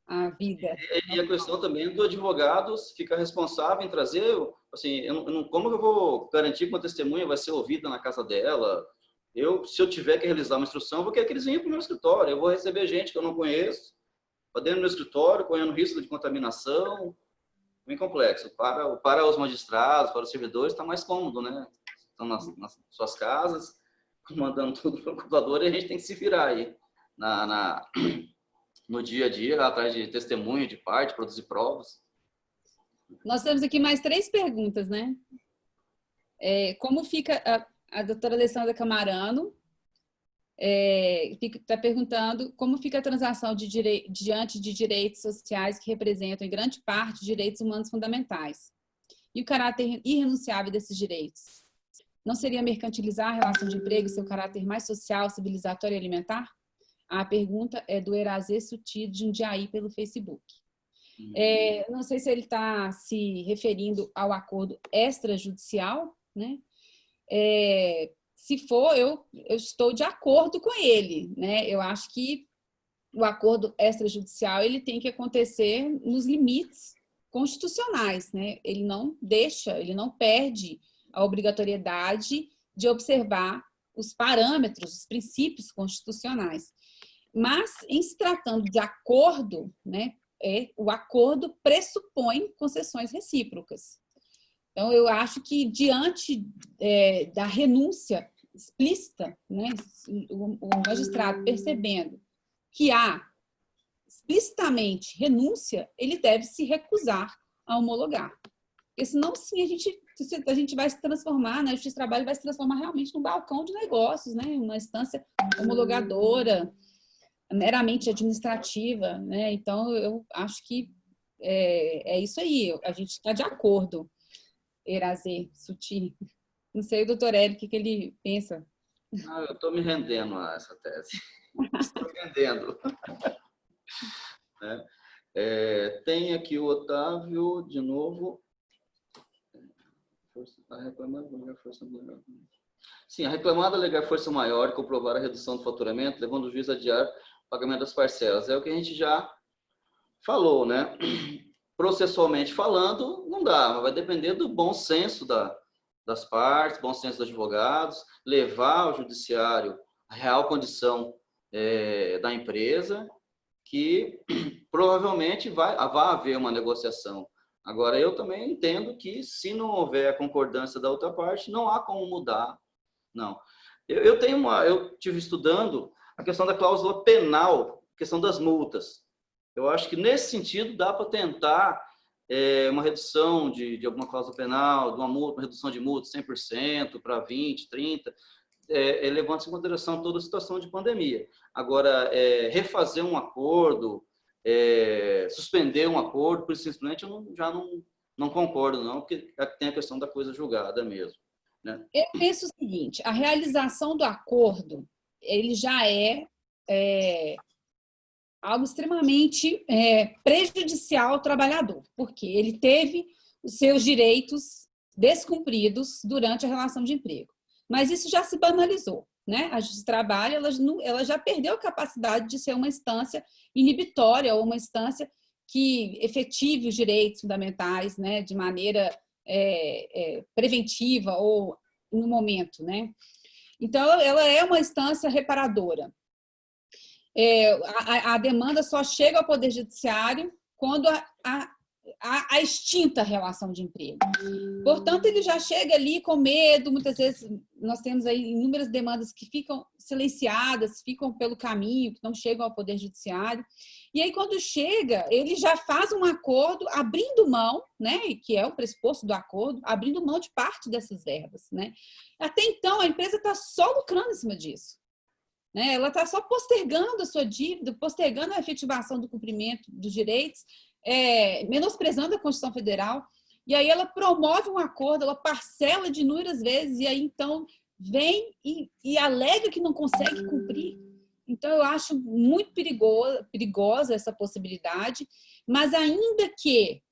à vida.
E a questão também do advogado ficar responsável em trazer... Assim, como que eu vou garantir que uma testemunha vai ser ouvida na casa dela? Se eu tiver que realizar uma instrução, eu vou querer que eles venham para o meu escritório. Eu vou receber gente que eu não conheço, para dentro do meu escritório, correndo risco de contaminação. Bem complexo. Para os magistrados, para os servidores, está mais cômodo, né? Estão nas suas casas, mandando tudo para o computador e a gente tem que se virar aí no dia a dia, atrás de testemunho, de parte, produzir provas.
Nós temos aqui mais 3 perguntas, né? Como fica a doutora Alessandra Camarano? Está perguntando como fica a transação diante de direitos sociais que representam, em grande parte, direitos humanos fundamentais. E o caráter irrenunciável desses direitos? Não seria mercantilizar a relação de emprego e seu caráter mais social, civilizatório e alimentar? A pergunta é do Erazê Suti de Jundiaí pelo Facebook. Não sei se ele está se referindo ao acordo extrajudicial, né? Se for, eu estou de acordo com ele, né? Eu acho que o acordo extrajudicial ele tem que acontecer nos limites constitucionais, né? Ele não perde a obrigatoriedade de observar os parâmetros, os princípios constitucionais. Mas, em se tratando de acordo, né, o acordo pressupõe concessões recíprocas. Então, eu acho que, diante da renúncia explícita, né, o magistrado percebendo que há explicitamente renúncia, ele deve se recusar a homologar. Porque senão, sim, a gente vai se transformar, né, a Justiça do Trabalho vai se transformar realmente num balcão de negócios, né, uma instância homologadora, meramente administrativa, né? Então, eu acho que é isso aí, a gente está de acordo, Erazê Suti. Não sei o doutor Hélio, o que ele pensa.
Eu estou me rendendo a essa tese. Estou me rendendo. Né? Tem aqui o Otávio, de novo. A reclamada alegar força maior. Sim, a reclamada alegar força maior e comprovar a redução do faturamento, levando o juiz a adiar o pagamento das parcelas. É o que a gente já falou, né? Processualmente falando, não dá, mas vai depender do bom senso das partes, bom senso dos advogados, levar ao judiciário a real condição da empresa, que provavelmente vai haver uma negociação. Agora, eu também entendo que, se não houver a concordância da outra parte, não há como mudar. Não. Eu tive estudando a questão da cláusula penal, a questão das multas. Eu acho que, nesse sentido, dá para tentar uma redução de alguma cláusula penal, de uma redução de multa 100% para 20%, 30%, levando-se em consideração toda a situação de pandemia. Agora, refazer um acordo, suspender um acordo, por simplesmente, eu já não concordo, não, porque tem a questão da coisa julgada mesmo. Né?
Eu penso o seguinte, a realização do acordo, ele já é algo extremamente prejudicial ao trabalhador, porque ele teve os seus direitos descumpridos durante a relação de emprego. Mas isso já se banalizou, né? A Justiça do Trabalho ela já perdeu a capacidade de ser uma instância inibitória ou uma instância que efetive os direitos fundamentais, né, de maneira preventiva ou no momento, né? Então, ela é uma instância reparadora. A demanda só chega ao Poder Judiciário quando a extinta relação de emprego. Portanto, ele já chega ali com medo, muitas vezes nós temos aí inúmeras demandas que ficam silenciadas, ficam pelo caminho, que não chegam ao Poder Judiciário. E aí, quando chega, ele já faz um acordo abrindo mão, né, que é o pressuposto do acordo, abrindo mão de parte dessas verbas, né? Até então, a empresa está só lucrando em cima disso. Ela está só postergando a sua dívida, postergando a efetivação do cumprimento dos direitos, menosprezando a Constituição Federal, e aí ela promove um acordo, ela parcela de inúmeras vezes, e aí então vem e alega que não consegue cumprir. Então, eu acho muito perigosa essa possibilidade, mas ainda que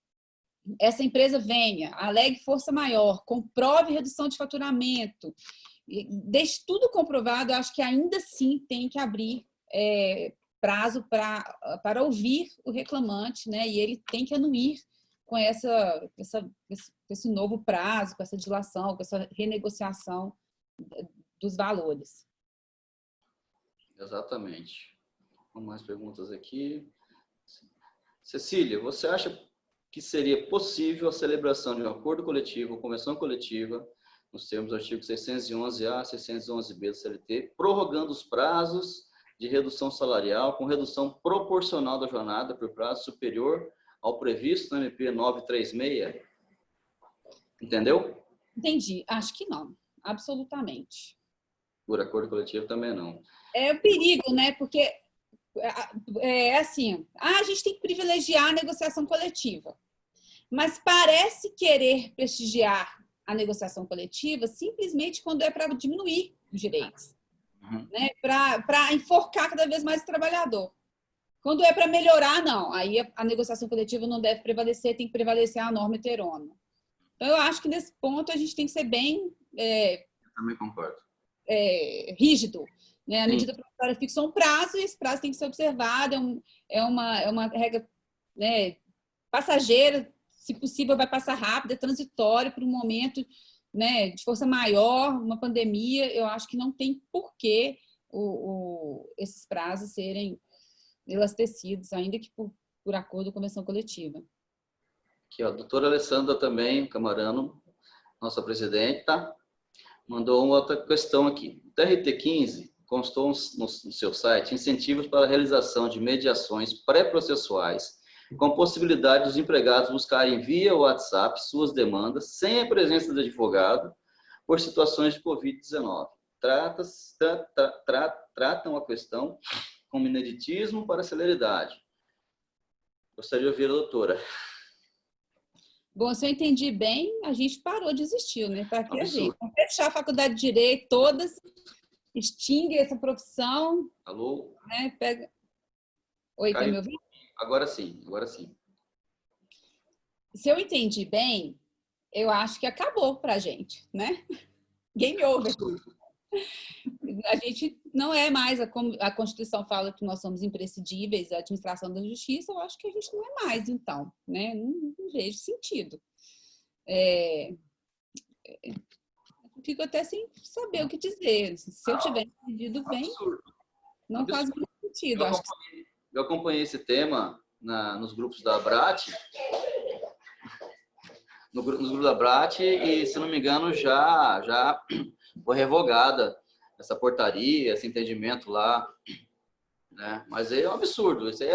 essa empresa venha, alegue força maior, comprove redução de faturamento, deixe tudo comprovado, eu acho que ainda assim tem que abrir prazo para ouvir o reclamante, né? E ele tem que anuir com esse novo prazo, com essa dilação, com essa renegociação dos valores.
Exatamente. Vamos mais perguntas aqui. Cecília, você acha que seria possível a celebração de um acordo coletivo ou convenção coletiva nos termos do artigo 611-A, 611-B do CLT, prorrogando os prazos de redução salarial com redução proporcional da jornada por prazo superior ao previsto no MP 936. Entendeu?
Entendi. Acho que não. Absolutamente.
Por acordo coletivo também não.
É o perigo, né? Porque é assim, a gente tem que privilegiar a negociação coletiva. Mas parece querer prestigiar a negociação coletiva simplesmente quando é para diminuir os direitos, né? Para enforcar cada vez mais o trabalhador. Quando é para melhorar, não. Aí a negociação coletiva não deve prevalecer, tem que prevalecer a norma heterônoma. Então, eu acho que nesse ponto a gente tem que ser bem
também concordo.
Rígido. Né? A
Sim.
medida provisória fixa um prazo e esse prazo tem que ser observado. É uma regra, né, passageira, se possível vai passar rápido, é transitório para um momento, né, de força maior, uma pandemia. Eu acho que não tem porquê esses prazos serem elastecidos, ainda que por acordo com a convenção coletiva.
Aqui, ó, a doutora Alessandra também, Camarano, nossa presidente, tá? Mandou uma outra questão aqui. O TRT15 constou no seu site incentivos para a realização de mediações pré-processuais, com possibilidade dos empregados buscarem via WhatsApp suas demandas sem a presença do advogado por situações de Covid-19. Tratam a questão com ineditismo para celeridade. Gostaria de ouvir a doutora.
Bom, se eu entendi bem, a gente parou de existir, né? Para que a gente?
Absurdo.
Vamos fechar a faculdade de Direito, todas, extingue essa profissão.
Alô?
Né? Pega... Oi, tá me ouvindo?
Agora sim, agora sim.
Se eu entendi bem, eu acho que acabou para a gente, né? Game over. A gente não é mais, a Constituição fala que nós somos imprescindíveis, a administração da justiça, eu acho que a gente não é mais, então, né? Não vejo sentido. Fico até sem saber o que dizer. Se eu tiver entendido bem, não faz muito sentido.
Eu acompanhei esse tema nos grupos da ABRAT, nos grupos da ABRAT, e, se não me engano, já foi revogada essa portaria, esse entendimento lá, né? Mas é um absurdo. Isso aí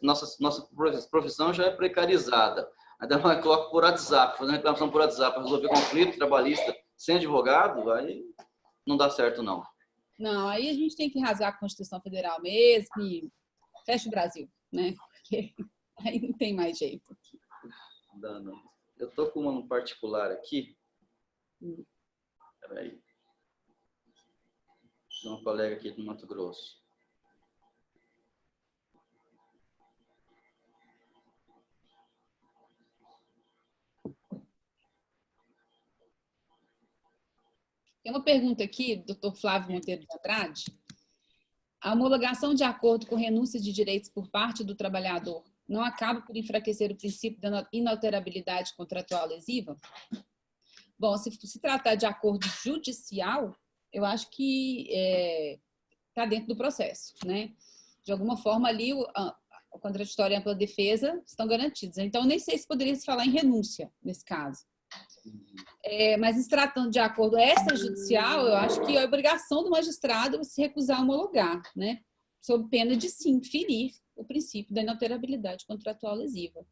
nossa profissão já é precarizada. Ainda mais coloca por WhatsApp, fazendo reclamação por WhatsApp para resolver conflito trabalhista sem advogado, aí não dá certo, não.
Não, aí a gente tem que rasgar a Constituição Federal mesmo e fecha o Brasil, né? Porque aí não tem mais jeito.
Não. Eu tô com uma no particular aqui. Peraí. Tem uma colega aqui do Mato Grosso.
Tem uma pergunta aqui, do Dr. Flávio Monteiro de Andrade. A homologação de acordo com renúncia de direitos por parte do trabalhador não acaba por enfraquecer o princípio da inalterabilidade contratual lesiva? Bom, se tratar de acordo judicial, eu acho que está dentro do processo, né? De alguma forma ali o contraditório e a ampla defesa estão garantidos. Então, nem sei se poderia se falar em renúncia nesse caso. Mas se tratando de acordo extrajudicial, eu acho que é obrigação do magistrado se recusar a homologar, né? Sob pena de, sim, ferir o princípio da inalterabilidade contratual lesiva.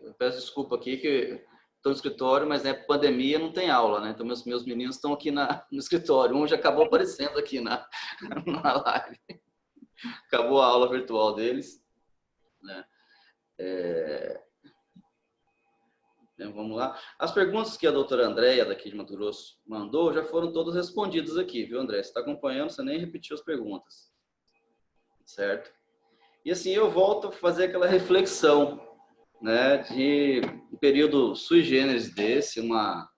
Eu peço desculpa aqui que estou no escritório, mas é pandemia, não tem aula, né? Então meus meninos estão aqui no escritório. Um já acabou aparecendo aqui na live. Acabou a aula virtual deles, né? Vamos lá. As perguntas que a doutora Andréia, daqui de Mato Grosso, mandou já foram todas respondidas aqui, viu, André? Você está acompanhando, você nem repetiu as perguntas. Certo? E assim, eu volto a fazer aquela reflexão, né, de um período sui generis desse, uma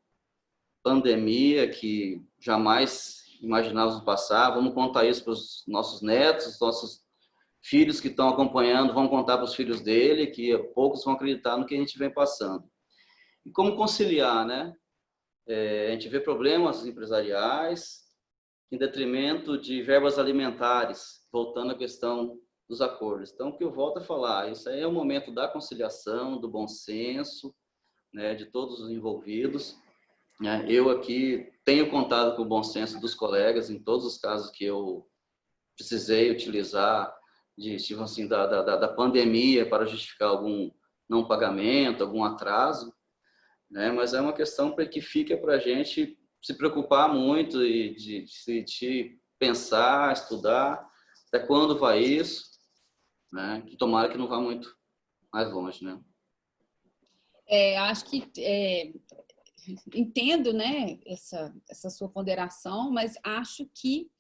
pandemia que jamais imaginávamos passar. Vamos contar isso para os nossos netos, nossos filhos que estão acompanhando, vão contar para os filhos dele, que poucos vão acreditar no que a gente vem passando. E como conciliar, né? A gente vê problemas empresariais em detrimento de verbas alimentares, voltando à questão dos acordos. Então, o que eu volto a falar, isso aí é o momento da conciliação, do bom senso, né, de todos os envolvidos, né? Eu aqui tenho contado com o bom senso dos colegas em todos os casos que eu precisei utilizar tipo assim, da pandemia para justificar algum não pagamento, algum atraso, né? Mas é uma questão que fica para a gente se preocupar muito e de pensar, estudar até quando vai isso, né? Que tomara que não vá muito mais longe, né?
Acho que entendo, né, essa sua ponderação, mas acho que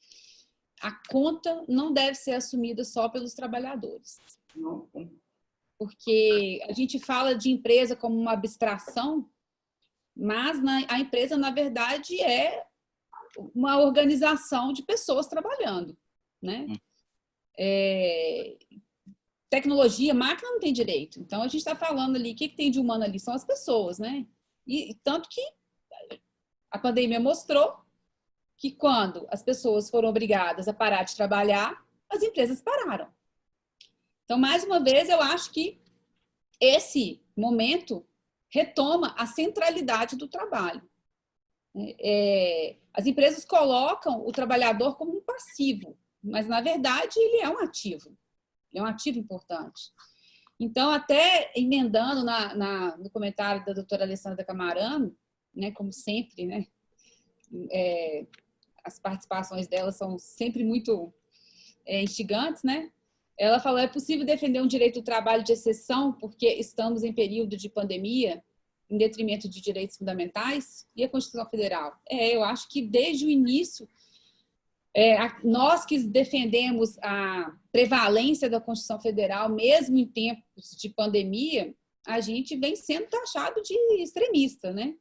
a conta não deve ser assumida só pelos trabalhadores.
Não.
Porque a gente fala de empresa como uma abstração, mas a empresa, na verdade, é uma organização de pessoas trabalhando, né? Tecnologia, máquina não tem direito. Então, a gente está falando ali, o que tem de humano ali? São as pessoas, né? E tanto que a pandemia mostrou que quando as pessoas foram obrigadas a parar de trabalhar, as empresas pararam. Então, mais uma vez, eu acho que esse momento retoma a centralidade do trabalho. As empresas colocam o trabalhador como um passivo, mas, na verdade, ele é um ativo. Ele é um ativo importante. Então, até emendando no comentário da doutora Alessandra Camarano, né, como sempre, né, as participações dela são sempre muito instigantes, né? Ela falou, é possível defender um direito do trabalho de exceção porque estamos em período de pandemia, em detrimento de direitos fundamentais? E a Constituição Federal? Eu acho que desde o início, nós que defendemos a prevalência da Constituição Federal, mesmo em tempos de pandemia, a gente vem sendo taxado de extremista, né?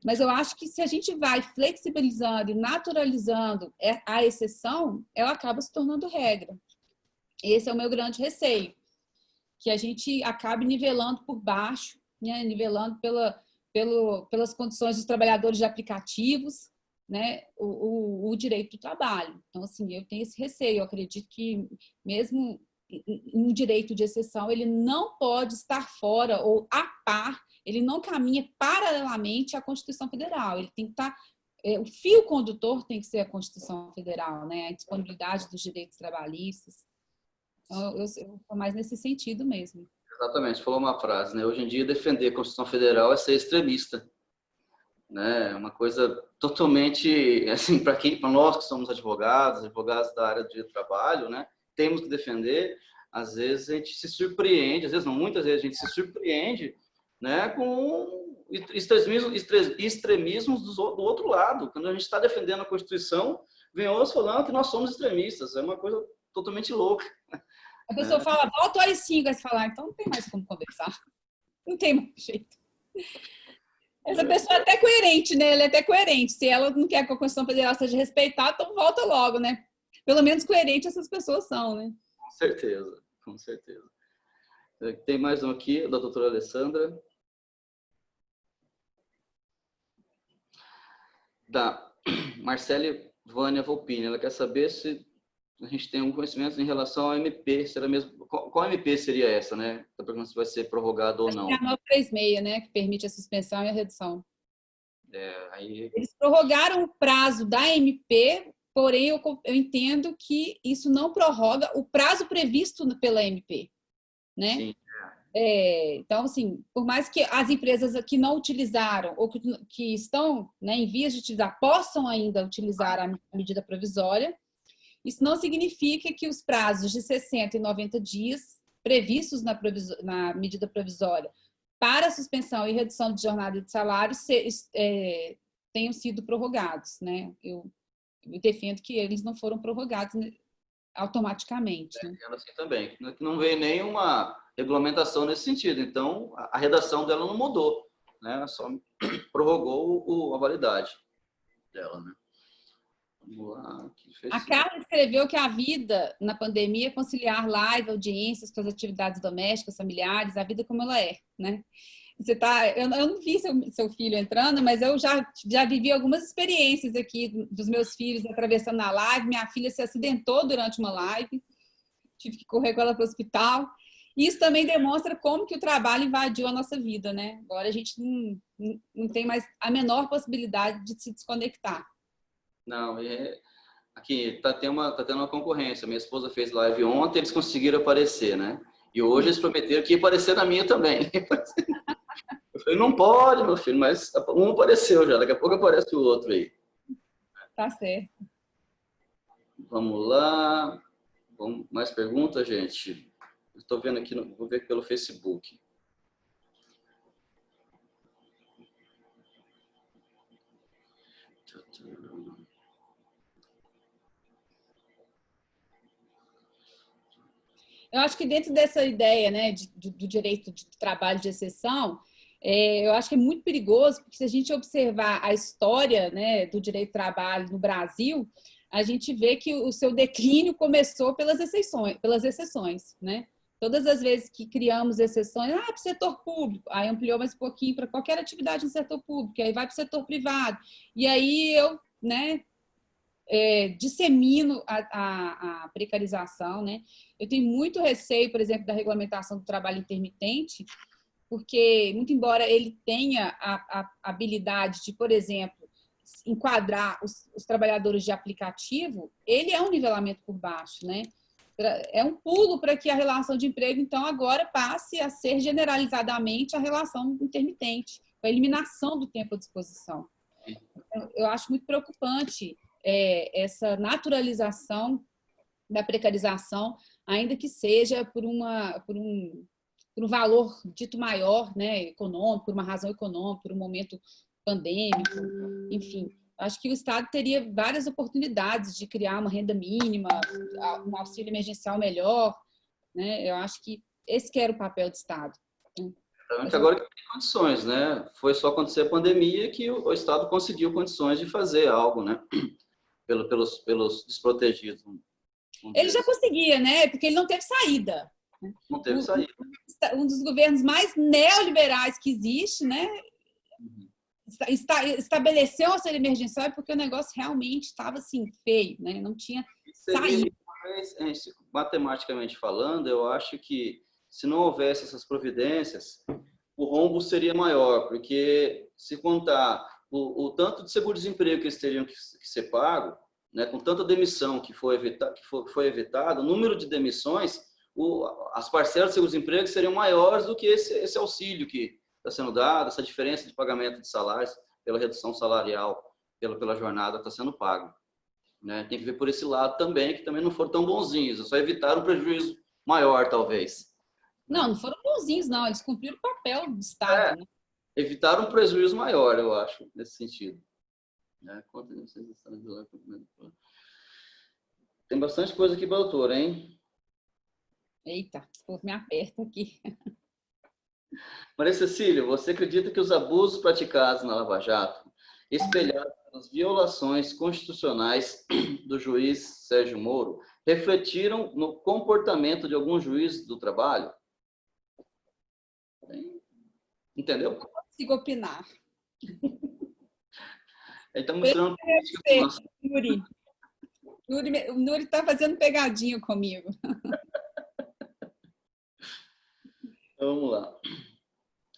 Mas eu acho que se a gente vai flexibilizando e naturalizando a exceção, ela acaba se tornando regra. Esse é o meu grande receio, que a gente acabe nivelando por baixo, né? Nivelando pelas condições dos trabalhadores de aplicativos, né? O direito do trabalho. Então, assim, eu tenho esse receio. Eu acredito que mesmo um direito de exceção, ele não pode estar fora ou a par, ele não caminha paralelamente à Constituição Federal. Ele tem que estar... o fio condutor tem que ser a Constituição Federal, né? A disponibilidade dos direitos trabalhistas. Então, eu estou mais nesse sentido mesmo.
Exatamente, falou uma frase, né? Hoje em dia, defender a Constituição Federal é ser extremista, né? Uma coisa totalmente, assim, para nós que somos advogados da área de trabalho, né? Temos que defender. Às vezes a gente se surpreende, às vezes não, muitas vezes a gente se surpreende, né? Com extremismos do outro lado. Quando a gente está defendendo a Constituição, vem outros falando que nós somos extremistas. É uma coisa totalmente louca.
A pessoa fala, volta às 5, vai falar, então não tem mais como conversar. Não tem mais jeito. Essa pessoa é até coerente, né? Ela é até coerente. Se ela não quer que a Constituição Federal seja respeitada, então volta logo, né? Pelo menos coerente essas pessoas são, né?
Com certeza, com certeza. Tem mais um aqui, da doutora Alessandra. Da Marcele Vânia Volpini. Ela quer saber se a gente tem um conhecimento em relação ao MP. Será mesmo, qual MP seria essa, né? Está perguntando se vai ser prorrogado ou não.
É a 936, né? Que permite a suspensão e a redução.
Aí...
Eles prorrogaram o prazo da MP, porém eu entendo que isso não prorroga o prazo previsto pela MP, né?
Sim.
Então, assim, por mais que as empresas que não utilizaram ou que estão, né, em vias de utilizar, possam ainda utilizar a medida provisória, isso não significa que os prazos de 60 e 90 dias previstos na medida provisória para suspensão e redução de jornada e de salário tenham sido prorrogados, né? Eu defendo que eles não foram prorrogados automaticamente. Né?
Assim também, não veio nenhuma regulamentação nesse sentido, então a redação dela não mudou, né? Só prorrogou a validade dela, né?
A Carla escreveu que a vida na pandemia é conciliar live, audiências com as atividades domésticas, familiares, a vida como ela é, né? Eu não vi seu filho entrando, mas eu já vivi algumas experiências aqui dos meus filhos atravessando a live. Minha filha se acidentou durante uma live, tive que correr com ela para o hospital. Isso também demonstra como que o trabalho invadiu a nossa vida, né? Agora a gente não tem mais a menor possibilidade de se desconectar.
Não, aqui tá tendo uma concorrência. Minha esposa fez live ontem, eles conseguiram aparecer, né? E hoje eles prometeram que ia aparecer na minha também. Eu falei, não pode, meu filho, mas um apareceu já, daqui a pouco aparece o outro aí.
Tá certo.
Vamos lá. Mais perguntas, gente? Estou vendo aqui, vou ver pelo Facebook.
Eu acho que dentro dessa ideia, né, do direito de trabalho de exceção, eu acho que é muito perigoso, porque se a gente observar a história, né, do direito do trabalho no Brasil, a gente vê que o seu declínio começou pelas exceções, né? Todas as vezes que criamos exceções, para o setor público, aí ampliou mais um pouquinho para qualquer atividade no setor público, aí vai para o setor privado. E aí eu, né, dissemino a precarização, né? Eu tenho muito receio, por exemplo, da regulamentação do trabalho intermitente, porque, muito embora ele tenha a habilidade de, por exemplo, enquadrar os trabalhadores de aplicativo, ele é um nivelamento por baixo, né? É um pulo para que a relação de emprego, então, agora passe a ser generalizadamente a relação intermitente, com a eliminação do tempo à disposição. Eu acho muito preocupante essa naturalização da precarização, ainda que seja por um valor dito maior, né, econômico, por uma razão econômica, por um momento pandêmico, enfim. Acho que o Estado teria várias oportunidades de criar uma renda mínima, um auxílio emergencial melhor, né? Eu acho que esse que era o papel do Estado.
Agora que tem condições, né? Foi só acontecer a pandemia que o Estado conseguiu condições de fazer algo, né? Pelos desprotegidos.
Ele já conseguia, né? Porque ele não teve saída.
Não teve saída.
Um dos governos mais neoliberais que existe, né? Estabeleceu o auxílio emergencial porque o negócio realmente estava assim, feio, né? Não tinha saída.
Matematicamente falando, eu acho que se não houvesse essas providências, o rombo seria maior, porque se contar o tanto de seguro-desemprego que eles teriam que ser pago, né, com tanta demissão que foi evitado, o número de demissões, as parcelas de seguro-desemprego seriam maiores do que esse auxílio que está sendo dado, essa diferença de pagamento de salários pela redução salarial, pela jornada está sendo pago. Né? Tem que ver por esse lado também, que também não foram tão bonzinhos, só evitaram um prejuízo maior, talvez.
Não foram bonzinhos, não. Eles cumpriram o papel do Estado. Né?
Evitaram um prejuízo maior, eu acho, nesse sentido. Tem bastante coisa aqui para a doutora, hein?
Eita, me aperta aqui.
Maria Cecília, você acredita que os abusos praticados na Lava Jato, espelhados pelas violações constitucionais do juiz Sérgio Moro, refletiram no comportamento de alguns juízes do trabalho? Entendeu?
Não consigo opinar.
Ele está mostrando...
O Nuri está fazendo pegadinha comigo.
Vamos lá.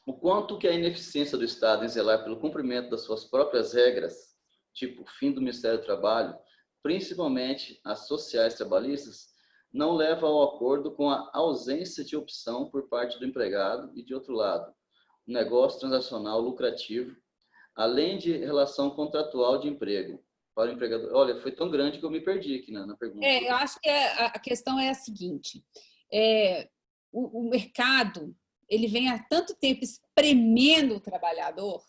O quanto que a ineficiência do Estado em zelar pelo cumprimento das suas próprias regras, tipo fim do Ministério do Trabalho, principalmente as sociais trabalhistas, não leva ao acordo com a ausência de opção por parte do empregado e, de outro lado, um negócio transacional lucrativo, além de relação contratual de emprego para o empregador. Olha, foi tão grande que eu me perdi aqui na pergunta.
Eu acho que a questão é a seguinte. O mercado, ele vem há tanto tempo espremendo o trabalhador,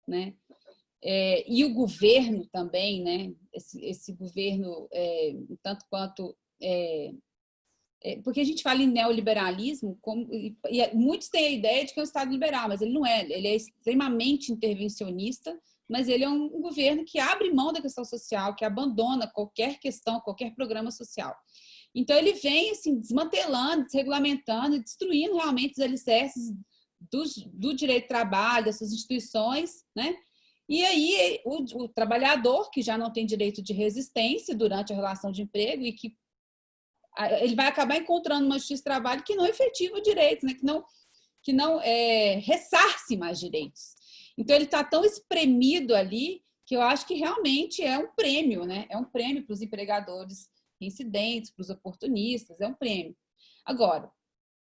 né? E o governo também, né? Esse governo, tanto quanto... porque a gente fala em neoliberalismo, e muitos têm a ideia de que é um Estado liberal, mas ele não é. Ele é extremamente intervencionista, mas ele é um governo que abre mão da questão social, que abandona qualquer questão, qualquer programa social. Então, ele vem assim, desmantelando, desregulamentando e destruindo realmente os alicerces do direito do trabalho, das suas instituições, né? E aí, o trabalhador, que já não tem direito de resistência durante a relação de emprego e que ele vai acabar encontrando uma justiça do trabalho que não efetiva direitos, né? que não ressarce mais direitos. Então, ele está tão espremido ali que eu acho que realmente é um prêmio, né? É um prêmio para os empregadores incidentes, para os oportunistas, é um prêmio. Agora,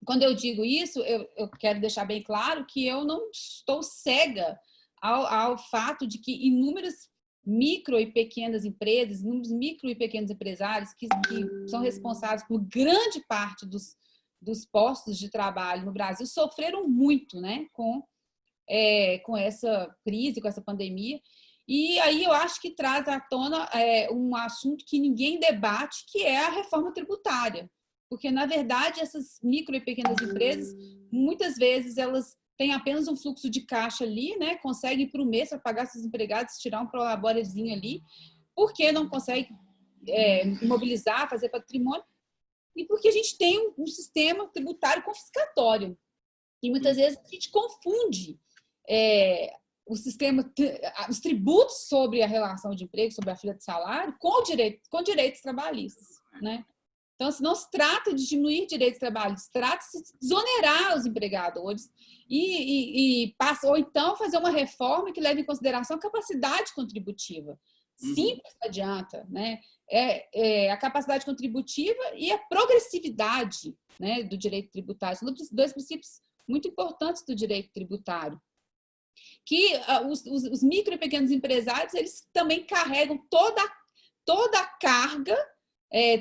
quando eu digo isso, eu quero deixar bem claro que eu não estou cega ao fato de que inúmeras micro e pequenas empresas, inúmeros micro e pequenos empresários que são responsáveis por grande parte dos postos de trabalho no Brasil sofreram muito, né, com essa crise, com essa pandemia. E aí eu acho que traz à tona um assunto que ninguém debate, que é a reforma tributária. Porque, na verdade, essas micro e pequenas empresas, muitas vezes, elas têm apenas um fluxo de caixa ali, né? Conseguem para o mês para pagar seus empregados, tirar um prolaborezinho ali, porque não consegue imobilizar, fazer patrimônio, e porque a gente tem um sistema tributário confiscatório. E muitas vezes a gente confunde o sistema, os tributos sobre a relação de emprego, sobre a folha de salário, com direitos trabalhistas, né? Então, não se trata de diminuir direitos trabalhistas, trata-se de desonerar os empregadores ou então fazer uma reforma que leve em consideração a capacidade contributiva. Simples não adianta, né? A capacidade contributiva e a progressividade, né, do direito tributário. São dois princípios muito importantes do direito tributário. Que os micro e pequenos empresários, eles também carregam toda a carga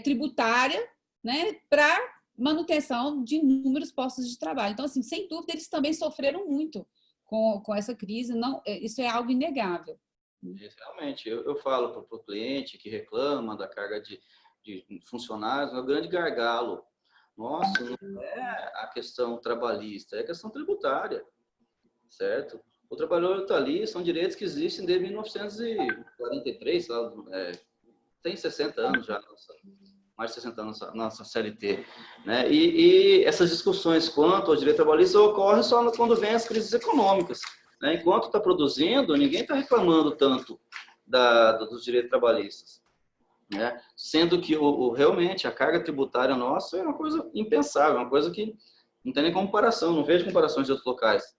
tributária, né, para manutenção de inúmeros postos de trabalho. Então, assim, sem dúvida, eles também sofreram muito com essa crise. Não, isso é algo inegável.
Realmente, eu falo para o cliente que reclama da carga de funcionários, é um grande gargalo. Nossa, não é a questão trabalhista, é a questão tributária, certo? O trabalhador está ali, são direitos que existem desde 1943, tem 60 anos já, mais de 60 anos nossa CLT, né? E essas discussões quanto ao direito trabalhista ocorrem só quando vem as crises econômicas, né? Enquanto está produzindo, ninguém está reclamando tanto dos direitos trabalhistas, né? Sendo que realmente a carga tributária nossa é uma coisa impensável, uma coisa que não tem nem comparação, não vejo comparações de outros locais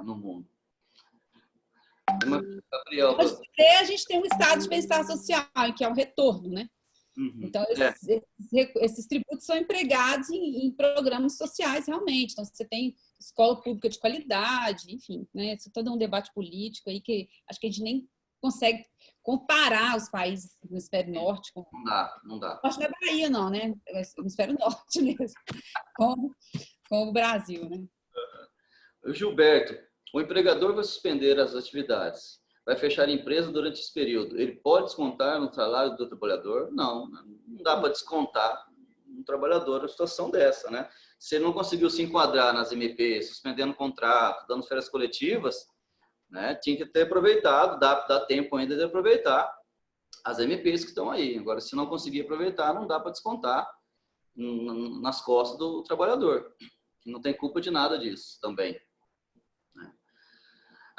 no mundo. Gabriel,
a gente tem um estado de bem-estar social, que é um retorno, né? Então, esses tributos são empregados em programas sociais, realmente. Então, você tem escola pública de qualidade, enfim, né? Isso é todo um debate político aí que acho que a gente nem consegue comparar os países do hemisfério norte.
Não dá.
Acho que não é Bahia, não, né? É o hemisfério norte mesmo, com o Brasil, né?
Gilberto, o empregador vai suspender as atividades, vai fechar a empresa durante esse período. Ele pode descontar no salário do trabalhador? Não dá para descontar um trabalhador numa situação dessa, né? Se ele não conseguiu se enquadrar nas MPs, suspendendo o contrato, dando férias coletivas, né? Tinha que ter aproveitado, dá tempo ainda de aproveitar as MPs que estão aí. Agora, se não conseguir aproveitar, não dá para descontar nas costas do trabalhador, que não tem culpa de nada disso também.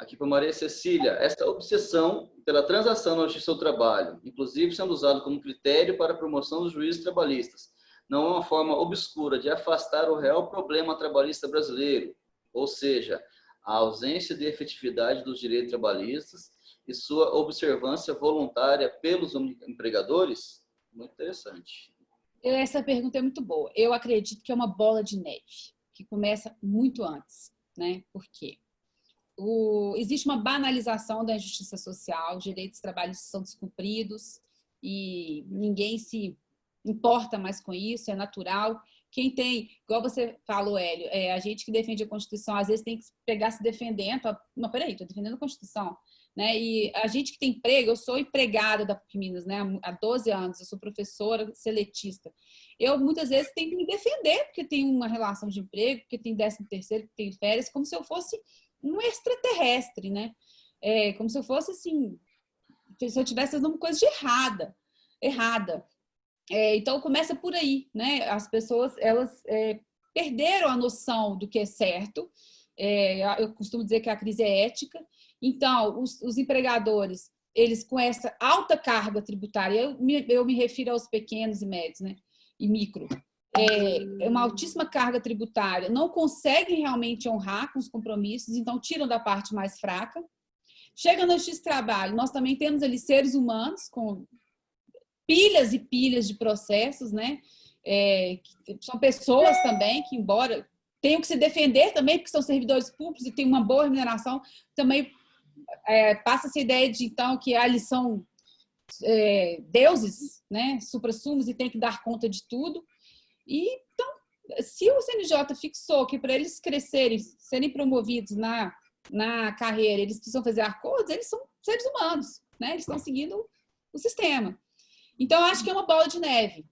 Aqui para Maria Cecília, esta obsessão pela transação na Justiça do Trabalho, inclusive sendo usado como critério para a promoção dos juízes trabalhistas, não é uma forma obscura de afastar o real problema trabalhista brasileiro, ou seja, a ausência de efetividade dos direitos trabalhistas e sua observância voluntária pelos empregadores? Muito interessante.
Essa pergunta é muito boa. Eu acredito que é uma bola de neve, que começa muito antes, né? Por quê? Existe uma banalização da injustiça social, os direitos trabalhistas são descumpridos e ninguém se importa mais com isso, é natural. Quem tem, igual você falou, Hélio, a gente que defende a Constituição, às vezes tem que pegar se defendendo, não, peraí, estou defendendo a Constituição, né? E a gente que tem emprego, eu sou empregada da PUC Minas, né? Há 12 anos, eu sou professora seletista. Eu, muitas vezes, tenho que me defender, porque tenho uma relação de emprego, porque tem 13º, porque tenho férias, como se eu fosse um extraterrestre, né? Como se eu fosse, assim, se eu tivesse fazendo uma coisa de errada. Então, começa por aí, né? As pessoas, elas perderam a noção do que é certo. Eu costumo dizer que a crise é ética. Então, os empregadores, eles com essa alta carga tributária, eu me refiro aos pequenos e médios, né? e micro, uma altíssima carga tributária, não conseguem realmente honrar com os compromissos, então tiram da parte mais fraca. Chega no Justiça do Trabalho, nós também temos ali seres humanos com pilhas e pilhas de processos, né? São pessoas também que, embora tenham que se defender também, porque são servidores públicos e têm uma boa remuneração, também passa-se a ideia de, então, que eles são deuses, né? Suprassumos, e tem que dar conta de tudo. E, então, se o CNJ fixou que para eles crescerem, serem promovidos na carreira, eles precisam fazer acordos, eles são seres humanos, né? Eles estão seguindo o sistema. Então, acho que é uma bola de neve.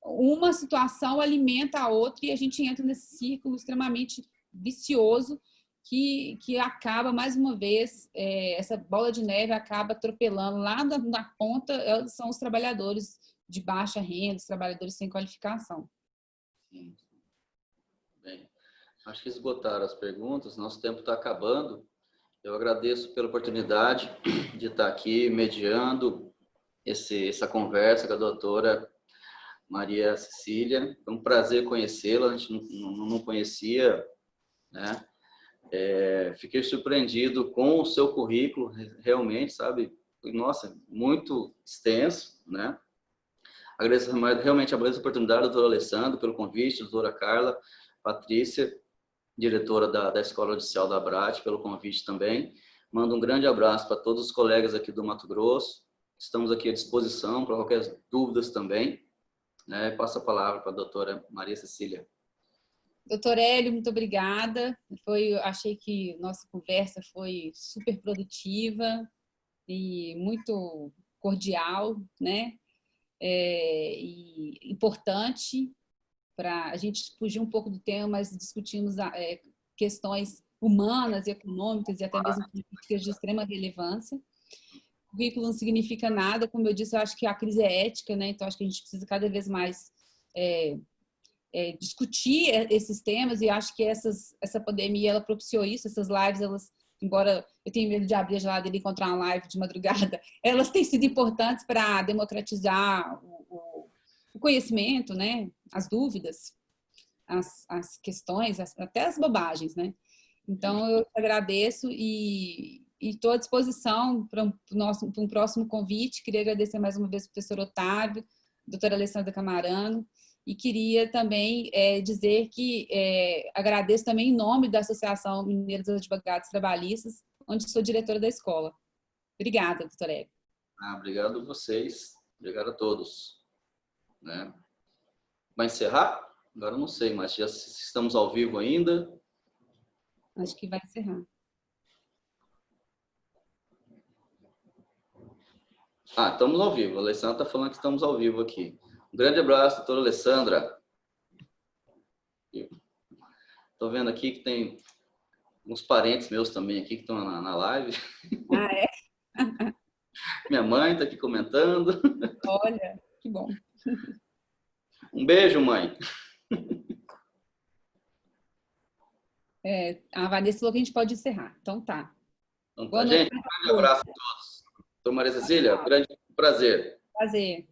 Uma situação alimenta a outra e a gente entra nesse círculo extremamente vicioso que acaba, mais uma vez, essa bola de neve acaba atropelando. Lá na ponta são os trabalhadores de baixa renda, os trabalhadores sem qualificação.
Bem, acho que esgotaram as perguntas, nosso tempo está acabando. Eu agradeço pela oportunidade de estar aqui mediando essa conversa com a doutora Maria Cecília. Foi um prazer conhecê-la, a gente não conhecia, né? Fiquei surpreendido com o seu currículo, realmente, sabe? Nossa, muito extenso, né? Realmente agradeço a oportunidade, doutora Alessandra, pelo convite, doutora Carla, Patrícia, diretora da Escola Judicial da ABRAT, pelo convite também. Mando um grande abraço para todos os colegas aqui do Mato Grosso. Estamos aqui à disposição para qualquer dúvidas também. Passo a palavra para a doutora Maria Cecília.
Doutor Hélio, muito obrigada. Achei que nossa conversa foi super produtiva e muito cordial, né? E importante para a gente fugir um pouco do tema, mas discutimos questões humanas e econômicas e até mesmo políticas de extrema relevância. O currículo não significa nada, como eu disse, eu acho que a crise é ética, né? Então acho que a gente precisa cada vez mais discutir esses temas, e acho que essa pandemia ela propiciou isso. Essas lives, elas, embora eu tenha medo de abrir a geladeira e encontrar uma live de madrugada, elas têm sido importantes para democratizar o conhecimento, né? As dúvidas, as questões, até as bobagens, né? Então, eu agradeço e estou à disposição para um próximo convite. Queria agradecer mais uma vez ao professor Otávio, doutora Alessandra Camarano, e queria também dizer que agradeço também em nome da Associação Mineira dos Advogados Trabalhistas, onde sou diretora da escola. Obrigada, doutora Hélio.
Obrigado a vocês, obrigado a todos. Vai encerrar? Agora eu não sei, mas já estamos ao vivo ainda.
Acho que vai encerrar.
Estamos ao vivo. A Alessandra está falando que estamos ao vivo aqui. Um grande abraço, doutora Alessandra. Estou vendo aqui que tem uns parentes meus também aqui que estão na live.
É?
Minha mãe está aqui comentando.
Olha, que bom.
Um beijo, mãe.
A Vanessa falou que a gente pode encerrar. Então tá.
Então tá, gente. Um grande abraço a todos. Doutora Maria Cecília, grande prazer.
Prazer.